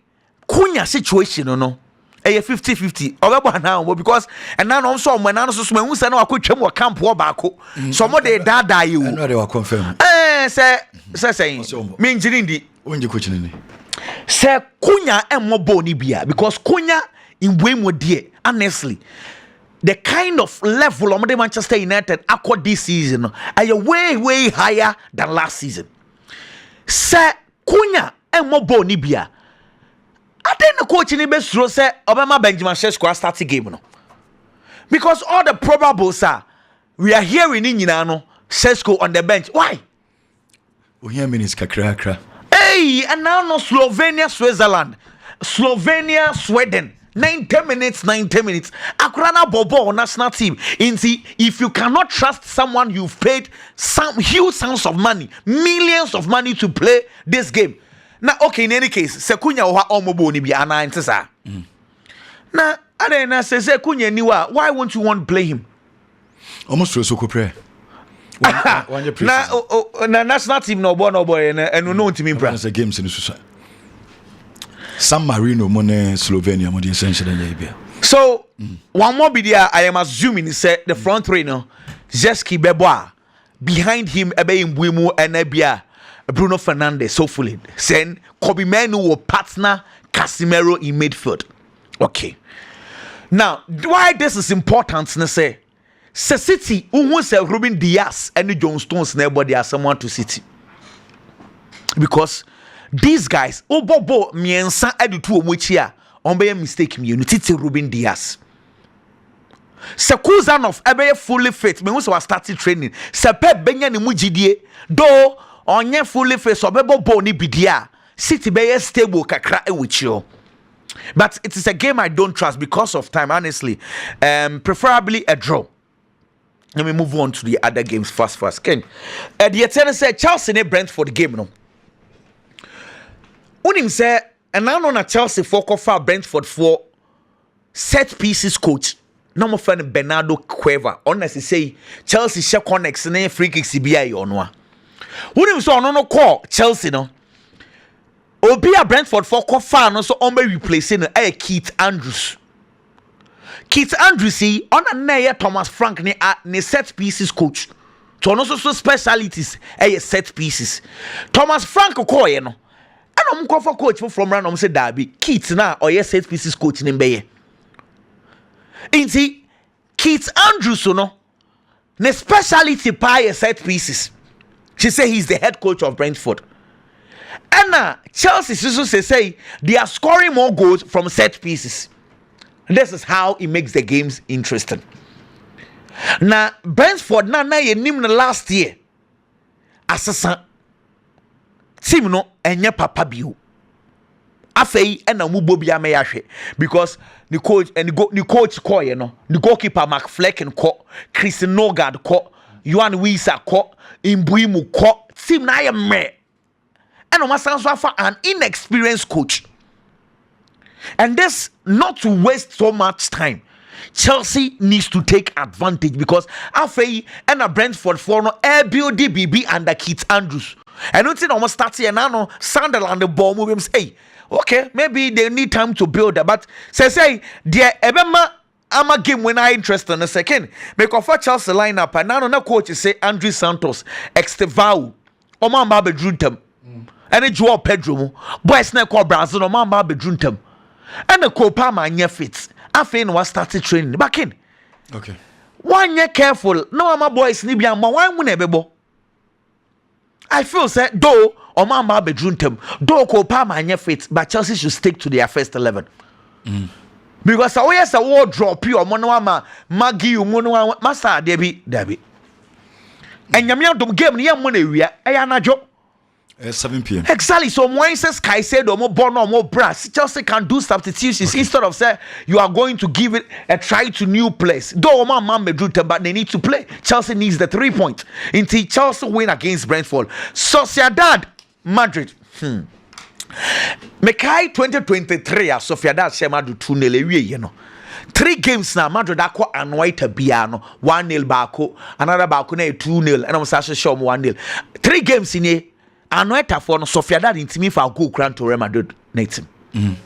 Cunha situation no. 50-50 obebo na because and now also when now so when say na akotwam wo camp wo baako so mo dey dada you no dey confirm say me njirindi onje coach ni say Cunha emmo ball ni bia because Cunha in way mo die honestly the kind of level of the Manchester United accord this season are way higher than last season. Say Cunha emmo ball ni bia I think the coach in the best role say Obama Benjamin Sheshko start the game no. Because all the probables are we are hearing in no Sheshko on the bench. Why? We hear minutes kakra. Hey, and now no Slovenia, Switzerland, Slovenia, Sweden. 90 minutes. Akrana Bobo national team. If you cannot trust someone you've paid some huge sums of money, millions of money to play this game. Now, okay, in any case, Sekunya wa omobo ni bi ana ntesa. Now, Adena says Sekunya niwa, why won't you want to play him? Almost so pray. Na national team no boy and no team in France games in Susa. San Marino mone Slovenia mo the essential in So, one more video I am assuming is the front three no. Zeski Beboa behind him ebe Mbuimo and Ebia. Bruno Fernandes, hopefully. Then Kobe Manu will partner Casemiro in midfield. Okay. Now, why this is important? Say City, who say Ruben Diaz and John Stones, nobody has someone to City. Because these guys, Obobo, Miensa, Edu which here, on by a mistake, me, Titi Ruben Diaz. Sekuzanov, ebe fully fit, me who was started training. Sepe Benyan Mujidie, though. Onye fully face obebo boni bidia City be stable kakra with you. But it is a game I don't trust because of time, honestly. Preferably a draw. Let me move on to the other games fast. Ken, the attendant said Chelsea ne Brentford game no. Unim say and now on a Chelsea for Kofa Brentford for set pieces coach. No more friend Bernardo Cueva. Honestly say Chelsea share connects and free kicks CBI on one. Unim so no call Chelsea no. Obia Brentford for Kofa no so on replacing Keith Andrews. Keith Andrews see on a naya Thomas Frank ne set pieces coach. To also so specialities set pieces. Thomas Frank ko ye no. And I'm for coach from random say Derby. Keith na or yes set pieces coach in Beye. Inti Keith Andrews no ne speciality pa set pieces. She say he's the head coach of Brentford. And Chelsea say they are scoring more goals from set pieces. This is how it makes the games interesting. Now Brentford na ye nim last year. Asasa team no enye papa biu. Afei ena mu bobia me yahwe because the coach call you know the goalkeeper McFlecken call Chris Nogard call Johan Wisa call Imbuimu call team na ye me and o masanso for an inexperienced coach. And this not to waste so much time. Chelsea needs to take advantage because afei and a Brentford for no build BB under Keith Andrews. And don't think almost start here now Sunderland the ball moves. Hey, okay, maybe they need time to build that. But say there ebema ama game when I interested in a second. Make offer Chelsea lineup and now no coach say Andrew Santos, Estevao, Oman Babedruntem. And a Joao Pedro, boys na call Brazil, Oman Babedruntem. And the Copa man fit. Afin was started training back in. Okay. 1 year careful. No, my boys Libya, my one winebebo. I feel said though or my bedroom term, though Copa man fit, but Chelsea should stick to their first 11. Because always a war drop you or monoama, Maggie, mono master, Debbie. And Yamia don't give me money. We are job. 7 p.m. Exactly. So Moises Kai said, "More born or more brass." Chelsea can do substitutions instead of say you are going to give it a try to new place. Though man but they need to play. Chelsea needs the 3 point. Until Chelsea win against Brentford. Sociedad Madrid. Mekai 2023 Sociedad Shema do 2-0 you know. 3 games now Madrid akwa anwaita biano 1-0 bako another bako na 2-0 and I'm saying show 1-0. 3 games in here. Anoeta for no Sociedad intimi for go grand to Real Madrid next team.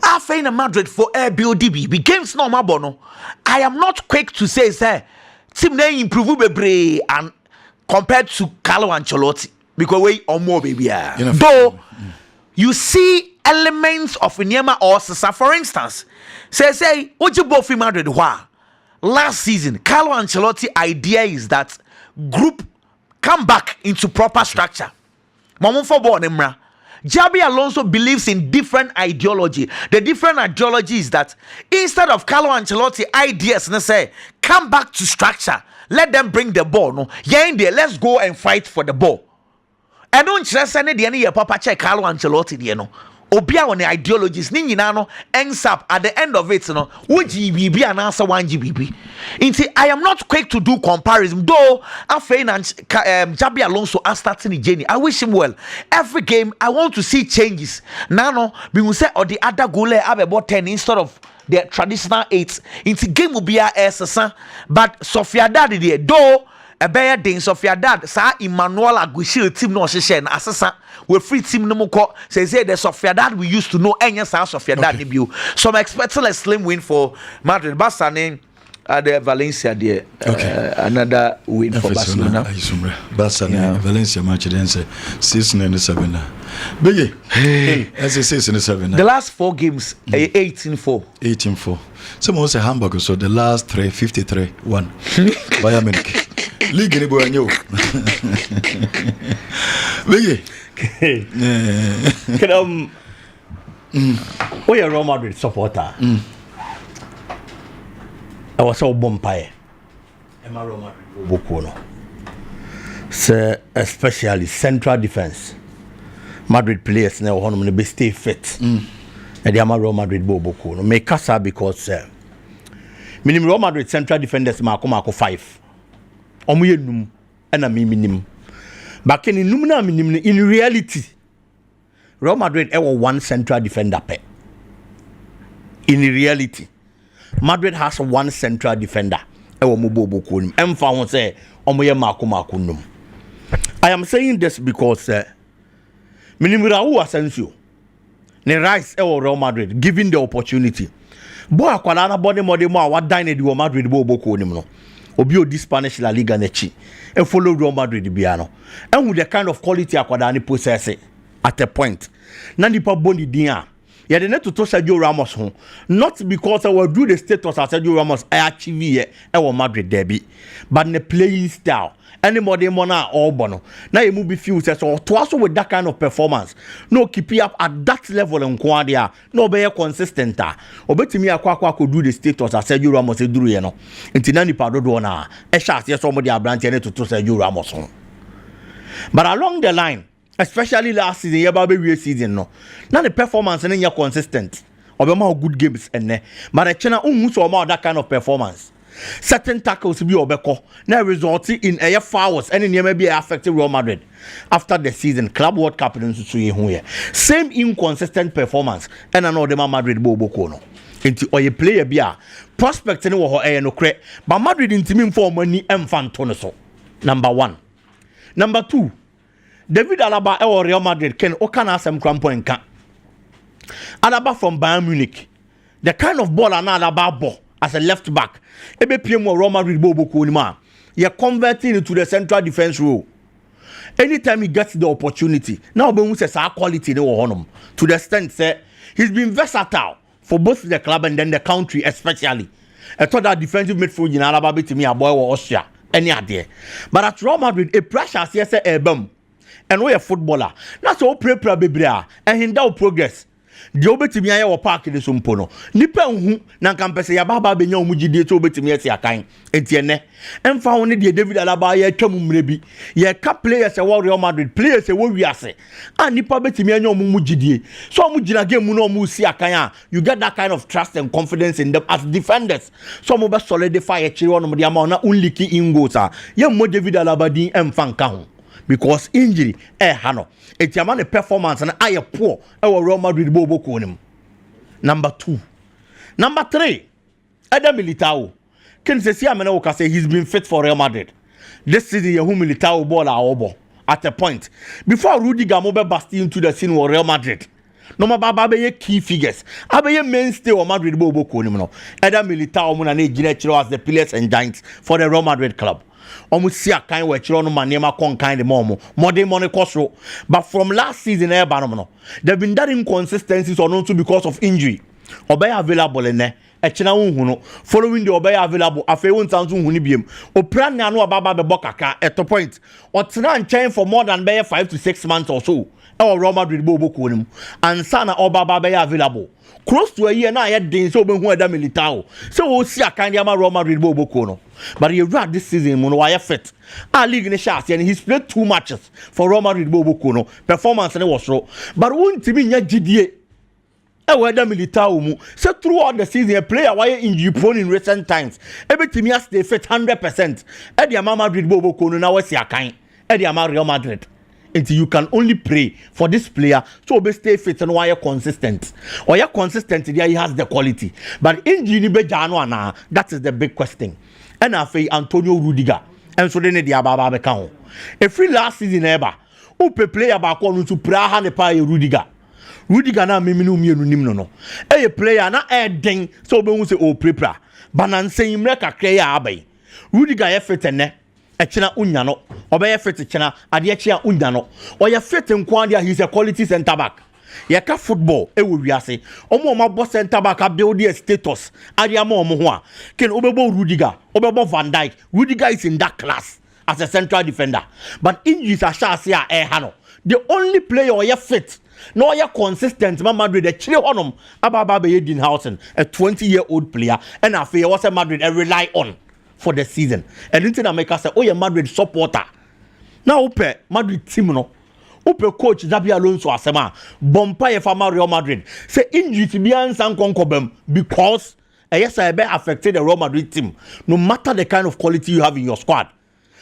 After in Madrid for BODB games no mabono. I am not quick to say team they improve bebre and compared to Carlo Ancelotti because we or more baby. Though you see elements of Nyema or Sasa for instance. Say Ojibo fi Madrid last season Carlo Ancelotti idea is that group come back into proper structure. Jabi Alonso believes in different ideology. The different ideology is that instead of Carlo Ancelotti ideas, say come back to structure. Let them bring the ball. No, in there. Let's go and fight for the ball. And don't just send the any papa check Carlo Ancelotti. No, Obia on the ideologies. Ni no ends up at the end of it. No, GBB and answer 1 GBB. I am not quick to do comparison. Though Afein and Jabi Alonso are starting the journey. I wish him well. Every game I want to see changes. Now we will say or the other goal have about 10 instead of the traditional 8. Into game will be a SSA. But Sociedad there though. A bear day Sociedad sa Emmanuel Aguichi team no share na asesa we free team no more say the Sociedad we used to know enya sa Sociedad debut. So I'm expecting a slim win for Madrid. Barca the Valencia there another win for Barcelona. Barca Valencia match then say 6-7 now. Biggie. As I say 6-7. The last 4 games 18-4. 18-4. Someone say Hamburg so the last 3 53-1. Bayern Munich. League ni boy anyo. Biggie. Can we are Real Madrid supporter. I was so bumpire. I'm a Real Madrid bokuno. So especially central defense. Madrid players now want to be stay fit. And they are Real Madrid bokuno. Make casa because minimum Real Madrid central defenders Marco 5. Omuye num and a minim. But in reality, Real Madrid one central defender pe. In reality, Madrid has one central defender. Mubobo kunim. Emfa won say omoye mako num. I am saying this because Minimirawu Asensio ne rise Real Madrid given the opportunity. Bo akwala na body mo a dine di Madrid bo kunim no. Obi odi Spanish La Liga nechi. E follow Real Madrid bia no. And with the kind of quality akwada ni possess at a point. Na nipa boni dia. Yeah, they need to touch Sergio Ramos home. Not because I will do the status as Sergio Ramos I achieve here Madrid derby, but in the playing style. Anybody mona all bono. Now you move be few says so to also with that kind of performance. No keep up at that level in Quadia. No be consistent. Obeti me akwa could do the status as Sergio Ramos do you know. Intinani padodo na. E shas yes somebody a branch to touch Sergio Ramos home. But along the line, especially last season, yeah, season no. Now the performance and then you're consistent. Obama good games and ne. But a channel so about that kind of performance. Certain tackles be obeko now resulting in air fouls and in maybe affected Real Madrid after the season. Club World Cup in here. Same inconsistent performance and another Madrid Bobo no. Into or you player bia prospect any wo no cre but Madrid into me for money and fan so. Number 1. Number 2. David Alaba or Real Madrid can okana some crampo and can. Alaba from Bayern Munich. The kind of ball an Alaba ball as a left back. Ebe PM Real Madrid bobo kunima. You're converting into the central defense role. Anytime he gets the opportunity, now be says our quality to the extent say he's been versatile for both the club and then the country especially. I thought that defensive midfield in Alaba to me a boy or Austria any idea. But at Real Madrid a pressure yes a bum. And we a footballer. That's all pray bebrea and hinder progress. The obetimi aye wo park ni so mpo no. Nipa hu na kampese ya baba benya omugide to obetimi ati akan. Enti ne. Emfa ho ne de David Alaba ya twam mre bi. Ye ka players e Real Madrid, players e wo wiase. And nipa betimi anya omugide. So omugina game mu no omusi akan a, you get that kind of trust and confidence in them as defenders. So mo be solidify e chiri wono de ama na unliki in goals a. Ye mo David Alaba din emfa nka ho. Because injury hano it's a man performance and I poor Real Madrid bobo kunim. Number 2. Number 3. Eda Militao. Can say Amena say he's been fit for Real Madrid. This season Yahu Militao ball obo at a point. Before Rudiger mobe basti into the scene with Real Madrid. No ma be key figures. Abe mainstay of Madrid bobo kunim no. Eda Militao muna ne gine as the pillars and giants for the Real Madrid club. Almost see a kind where children no manema con kind of more money cost. But from last season, there have been that inconsistencies or not because of injury. Obey available in there. Following the obey available, a fair 1,000 hunibim. O plan no ababa the bokaka at the point. Or Tnan chain for more than 5 to 6 months or so. Or Roma Madrid bobo kunim. And Sana or Baba available. Close to a year now, I had Danes open who had a militao. So we'll see a kind of Roma Madrid bobo kono. But he read this season, Monoya fit. Our league in the shots, and he's played 2 matches for Roma Madrid bobo kono. Performance and it was so. But won't be near GDA. Whether militao so throughout the season, a player why injury prone in recent times. Every team has stay fit 100%. Eddie Madrid bobo kono now what's your kind? Eddie Real Madrid. Until you can only pray for this player so be stay fit and why you're consistent. Or you're consistent there he has the quality. But injury be jano na that is the big question. And I say Antonio Rudiger and so then the ababa become. A free last season ever. Upe player back on to praha ne pa Rudiger. Rudiger na meminu mienu nimno no. A player na den so be say o prepra. Banan say imre kakra ya abai. Rudiger ye fit ne echina unya no. Obey fit echina ade echia unya no. Oya fit nkwa he's a quality center back. Yeka football ewo wiase. Omo mabo center back build their status. Ade ama omo ho a. Ken obebo Rudiger, obebo Van Dijk. Rudiger is in that class as a central defender. But injuries are sha say hano. The only player oya fit no ya consistent Madrid the chile honum ababa be Dinhausen, a 20-year-old player and afa was a Madrid rely on for the season. And anything I make us say oh ya Madrid supporter. Now upe Madrid team no. Upe coach Xabi Alonso asema bompa for Real Madrid. Say injury to be ansan konkobem because yes I be affected the Real Madrid team no matter the kind of quality you have in your squad.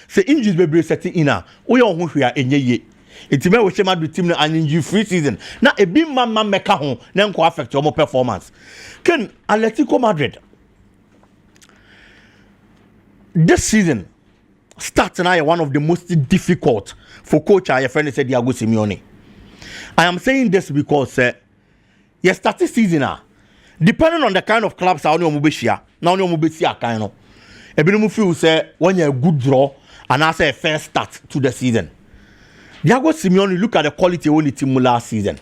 Say injuries be setting in a we on hwehwe enye ye. Iti me we shema do team no an injury free season. Na e bi man meka ho na nko affect your performance. Ken Atletico Madrid this season starting now one of the most difficult for coach our friend said Diego Simeone. I am saying this because your starting season depending on the kind of clubs I only mubeshia now only mubesia kind of ebinom feel say when you a good draw and I say a fair start to the season. Diego Simeone look at the quality of the team last season.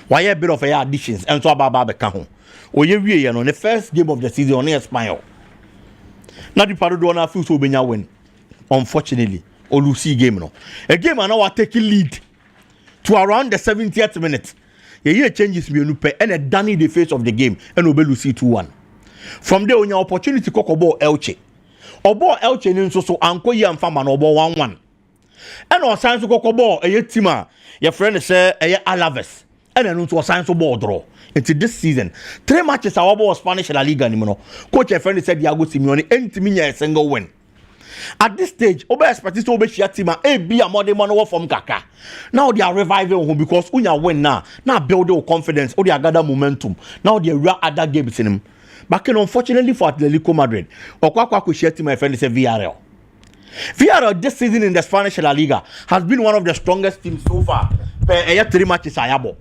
Why a bit of additions and so about Beckham. Or you on the first game of the season on Espanyol. Now the Paradona feels so benya win. Unfortunately, or Lucy game no. A game I know take a lead to around the 70th minute. A year changes me and a Danny the face of the game and Obe Lucy 2-1. From there on your opportunity Kokobo Elche. Obo Elche in so Anko Yam Fama no 1-1. And on science Kokobo a yetima, your friend say a Alaves. And then to science ball draw. Into this season, 3 matches our ball Spanish La Liga anymore. Coach your friend said Diego Simeone ain't me a single win. At this stage, Obe expected to be share team and be a modern man from Kaka. Now they are reviving him because Unya win now build their confidence or they gather momentum. Now they are other games in him. But unfortunately for Atletico Madrid, Okwakwa could share team my friend is a VRL. VRL this season in the Spanish La Liga has been one of the strongest teams so far. Per 3 matches ayabo.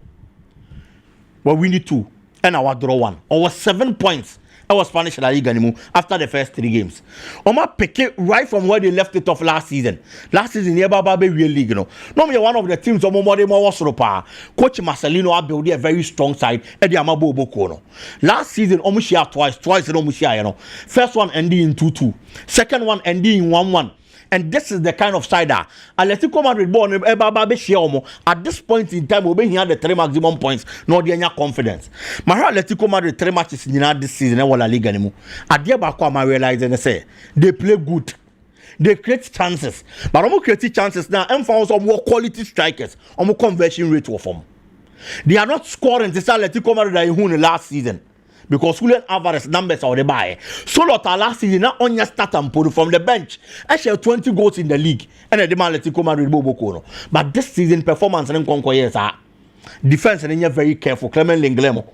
But we need 2 and our draw 1. Our 7 points. Our Spanish La Liga anymore after the first 3 games. Oma pick it right from where they left it off last season. Last season, near Babe Real League, you know. Normally, one of the teams of Momode Mawasropa. Coach Marcelino had built a very strong side at the Amabo Bokono. Last season, Omushia twice in Omushia, you know. First one ending in 2-2. Second one ending in 1-1. And this is the kind of side that Atletico Madrid born at this point in time, we had the 3 maximum points, no the confidence. My Atletico Madrid 3 matches in this season, I La Liga anymore. At the back, I realize and say they play good, they create chances, but I'm create chances now and found some more quality strikers, more conversion rate of them. They are not scoring this Atletico Madrid that you won last season. Because Julian Alvarez numbers are the buy. So lot last season now on your start and put from the bench. I share 20 goals in the league. And the man Atletico Madrid Bobo. But this season performance and conquest defense and you're very careful. Clement Lenglemo.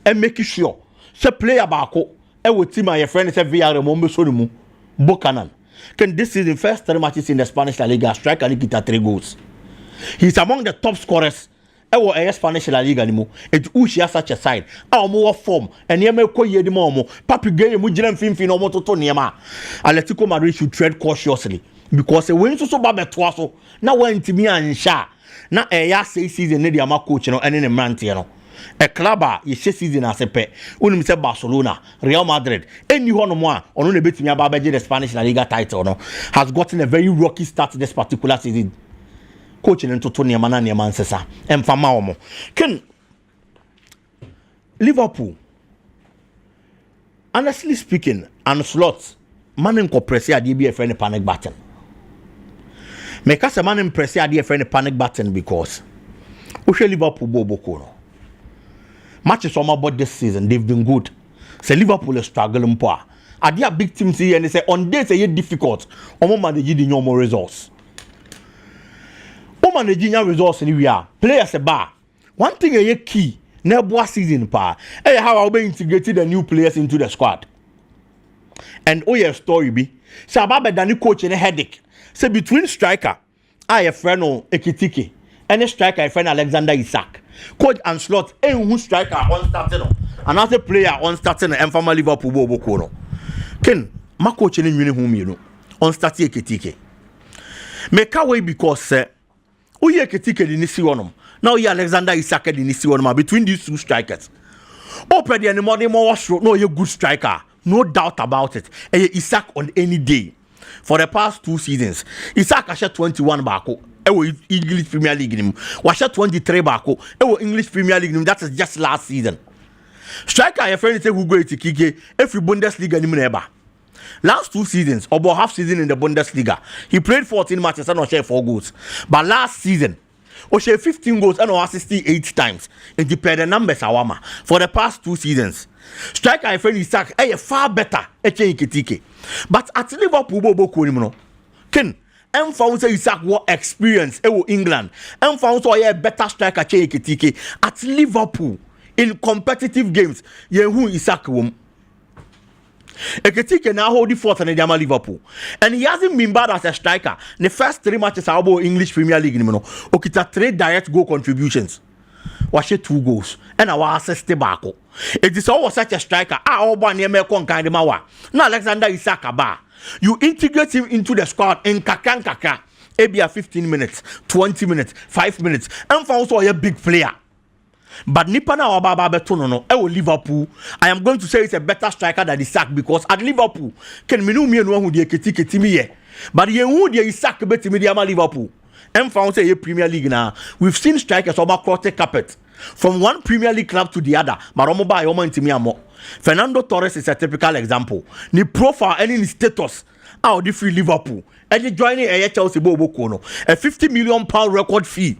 And make sure. So player bako. And with team my friend is a VR Mombe Solumu. Bokanan. Can this season first 3 matches in the Spanish La Liga strike and he get 3 goals. He's among the top scorers. Ewo Spanish La Liga anymore. It ushia such a side. Our more form and yeme ko ye di mo papi gay mu jiran finfin no mo toto niema. Atletico Madrid should tread cautiously because when so ba beto so na wantimi ansha na eya say season ne di ama coach no ene ne mrante no. A club ye season as a pe. Unim say Barcelona, Real Madrid, any one mo a ono ne betimi aba beje the Spanish La Liga title no has gotten a very rocky start this particular season. Coaching into Tony Manania Mansessa and Famaomo. Can Liverpool, honestly speaking, and slots, man in compressor DB friend panic button. Make us a man in press idea friend panic button because we Liverpool Bobo. Matches on my board this season, they've been good. Say Liverpool is struggling poor. Are there big teams here and they say on days a difficult, or more they give no more results. Managing results in the players a bar. One thing a key, never season pa. How I'll be integrated the new players into the squad. And yeah, story be. So about Danny coach and a headache. Say between striker, I a friend on Ekitike, and a striker a friend Alexander Isak. Coach and slot, who striker on starting, another player on starting and from Liverpool Bobo. Ken, my coach in whom you know on starting Ekitike. Make away because Uye Ketike di nisi wonum. Now ye Alexander Isak di nisi wonum between these 2 strikers. Ope the anymore no ye good striker. No doubt about it. Isak on any day. For the past 2 seasons, Isak has shot 21 bako. English Premier League nim. Was shot 23 bako. English Premier League nim. That is just last season. Striker your friend say who go to Kike every Bundesliga nim neba. Last 2 seasons, about half season in the Bundesliga, he played 14 matches and not share 4 goals. But last season, he shared 15 goals and assisted 8 times. It depends the numbers awama. For the past 2 seasons, striker I friend Isak far better Ketike. But at Liverpool Bobo Ken and found say Isaac what experience England and found so a better striker Ekitike at Liverpool in competitive games. Who Isaac won. Ekitike now hold the fort and the Liverpool, and he hasn't been bad as a striker. The first 3 matches are about English Premier League. Okita 3 direct goal contributions. Wash 2 goals and our assist back. It is always such a striker. All one near Melcon kind of mawa. Now Alexander Isak Aba. You integrate him into the squad in kaka. Maybe 15 minutes, 20 minutes, 5 minutes, and for also a big player. But Nipana Obaba Betono, Liverpool. I am going to say it's a better striker than Isak because at Liverpool can me know who the Ekitike. But you who the Isak bet me Liverpool. And found say a Premier League now. We've seen strikers across the carpet from one Premier League club to the other. Maromoba Yomo Intimiamo. Fernando Torres is a typical example. Ni profile any status out the free Liverpool. And you joining a Chelsea Bobo Kono. A £50 million record fee.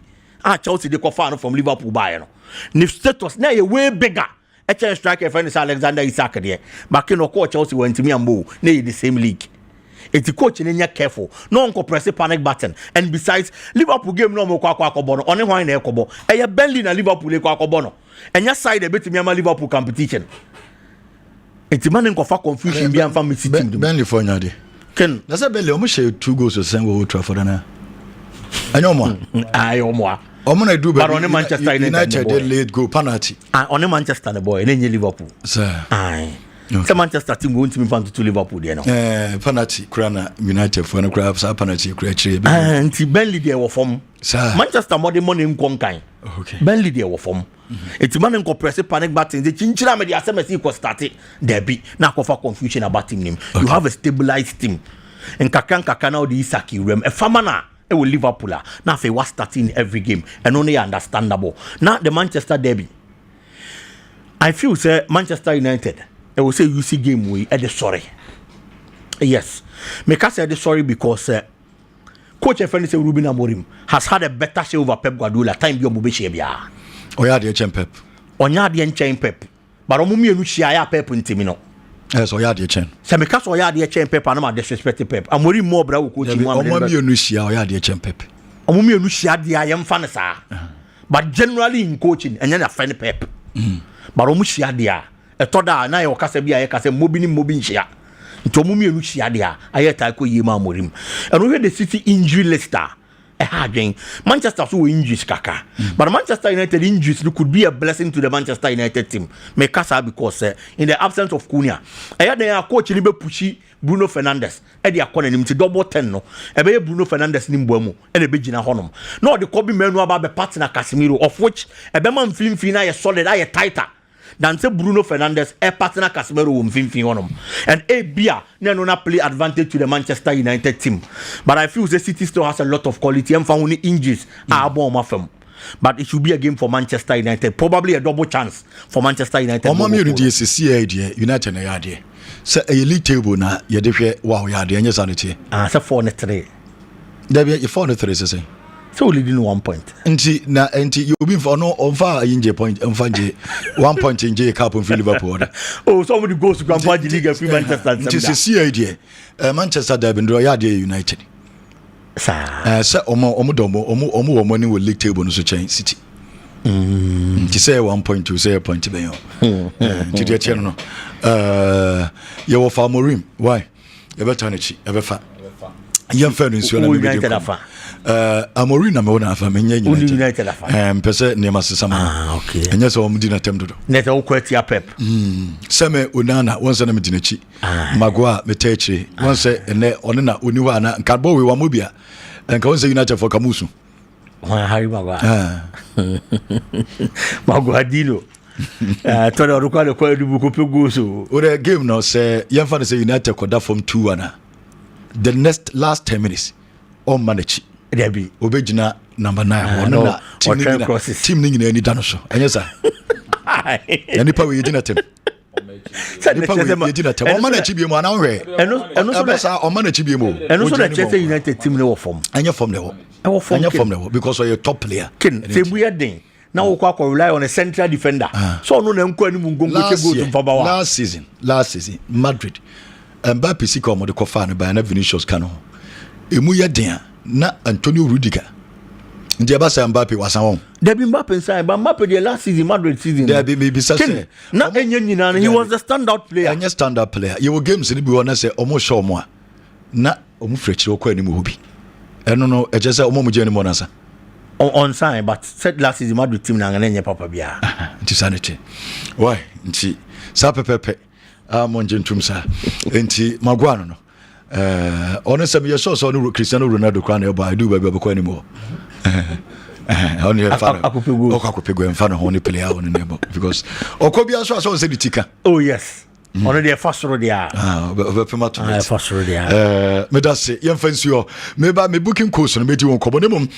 Chelsea the Kofano from Liverpool Bayern. Ni status now a way bigger. A Chelsea striker friend is Alexander Isak there. But you know coach Chelsea went to me and Bo. They the same league. It's the coach in careful. No one can press a panic button. And besides, Liverpool game no more Kwakobono. Only one in Ekobo. And you're Bentley and Liverpool Kwakobono. And your side a bit to me Liverpool competition. It's a man in confusion behind family sitting. Bentley for Nadi. Ken, that's a Bentley. Almost 2 goals to send Old Trafford. I know more. I know more. I'm gonna do but on Manchester United they late go penalty. On Manchester the boy, and then Liverpool. Sir. Aye. Okay. Manchester team going to me to Liverpool there now. Penalty Krana United for no crabs penalty create. And Bentley there were from Manchester more the money in Konkai. Okay. Bentley there were from. It's man in compressive panic button. The chinchilla media SMS equal started there be now for confusion about team name. Okay. You have a stabilized team. And Kakan now the Isaki rem a famana. It will Liverpool now if was starting every game and only understandable. Now the Manchester derby. I feel say Manchester United. I will say you see game we at the sorry. Yes. Make us say the sorry because Coach Efeni say Ruben Amorim has had a better show over Pep Guardiola time bi omo be shebia. Oya de chen Pep. Onya de chen Pep. But omo mienu hia ya Pep ntimi no. Yes, oya de chen. Say make us oya de chen Pep and ma disrespect Pep. Amorim more bra wo coach mu am. Omo mienu hia oya de chen Pep. Omo mienu hia de ayem fa ne sa. But generally in coaching enya na friend Pep. But omo hia de a etoda na ye kasa bia ye kasa mobi nhia nto omo mienu hia de a aye tai ko yema Amorim and we the City injury list again Manchester so injuries kaka but Manchester United injuries could be a blessing to the Manchester United team me kasa because in the absence of Cunha aye den coach ni be pushi Bruno Fernandes e dey akọ nanim ti double 10 no e be Bruno Fernandes ni mboamu e na be gina honom no the Kobe menu aba be partner Casemiro of which e be man film na ye solid aye tighter than say Bruno Fernandes a partner Casemiro won 15 on him. And a beer no play advantage to the Manchester United team. But I feel the City still has a lot of quality and found injuries are born of them. But it should be a game for Manchester United. Probably a double chance for Manchester United. United na yade. Say a league table na ye de hwe wa yade anya sanity. Say 4-3. There be 4-3 say. So leading 1 point. Nti you be for no over inje point and 1 point in J Cup from Liverpool. Oh, somebody goes to Grand Prix League free Manchester. Nti se see idea. Manchester derby ndo ya dey United. Sa. Say omo money will league table no so chain City. Nti say 1.2 say a point be yo. Nti dey chen no. You for Amorim. Why? You better nachi, you better. Yem fa nsuo na me United afa. Amorim na me wona afa me nya United afa. Pese ne masesama. Okay. Enya so omudi na tem dodo. Net o kwatia Pep. Seme Onana wonse na me dinachi. Magua me techi. Wonse ene one na oniwa na nkabo we wa mobia. Nka wonse United for Kamusu. Wa Harry Magua. Magua Dino. Toda ruka le kwa dubu ko peguso. O the game no say yemfa say United koda from 2-1. The last 10 minutes on manage Debbie obejina number 9 one na team ni nyina ni dano so enye sa yani pa we yina tem nipa we yina tem o manage bi mu ana hwe eno so besa o manage bi mu eno so that Chelsea United team ne wo form enye form ne wo because you're a top player kin se bu ye den na wo kwa rely on a central defender so no na nko animu ngongo che go to Fabawa last season Madrid Mbappe sika mo de kofa no by na Vinicius kano emu yɛ den na Antonio Rudiger ndia ba sa Mbappe wasan won there be Mbappe inside but Mbappe the last season Madrid season there be maybe say na enye nyina he was the standout player anya standout player you will games ni bi wona say omo show mo a na omo frechire okwa ni mu hobi eno no eje say omo mu je ni mo na sa on sign but said last season Madrid team na ngane papa bia nti sanity why nti sa pepepe monje ntum sa nti magwano no honestly me so no Cristiano Ronaldo kran e ba do ba be ni mo only a fan akopego en fan ho ni player on ni mo because okobia so say the tika oh yes on the first road there be pema to first road there me da say yem fancy o me ba me booking course no me di won kobo ne mum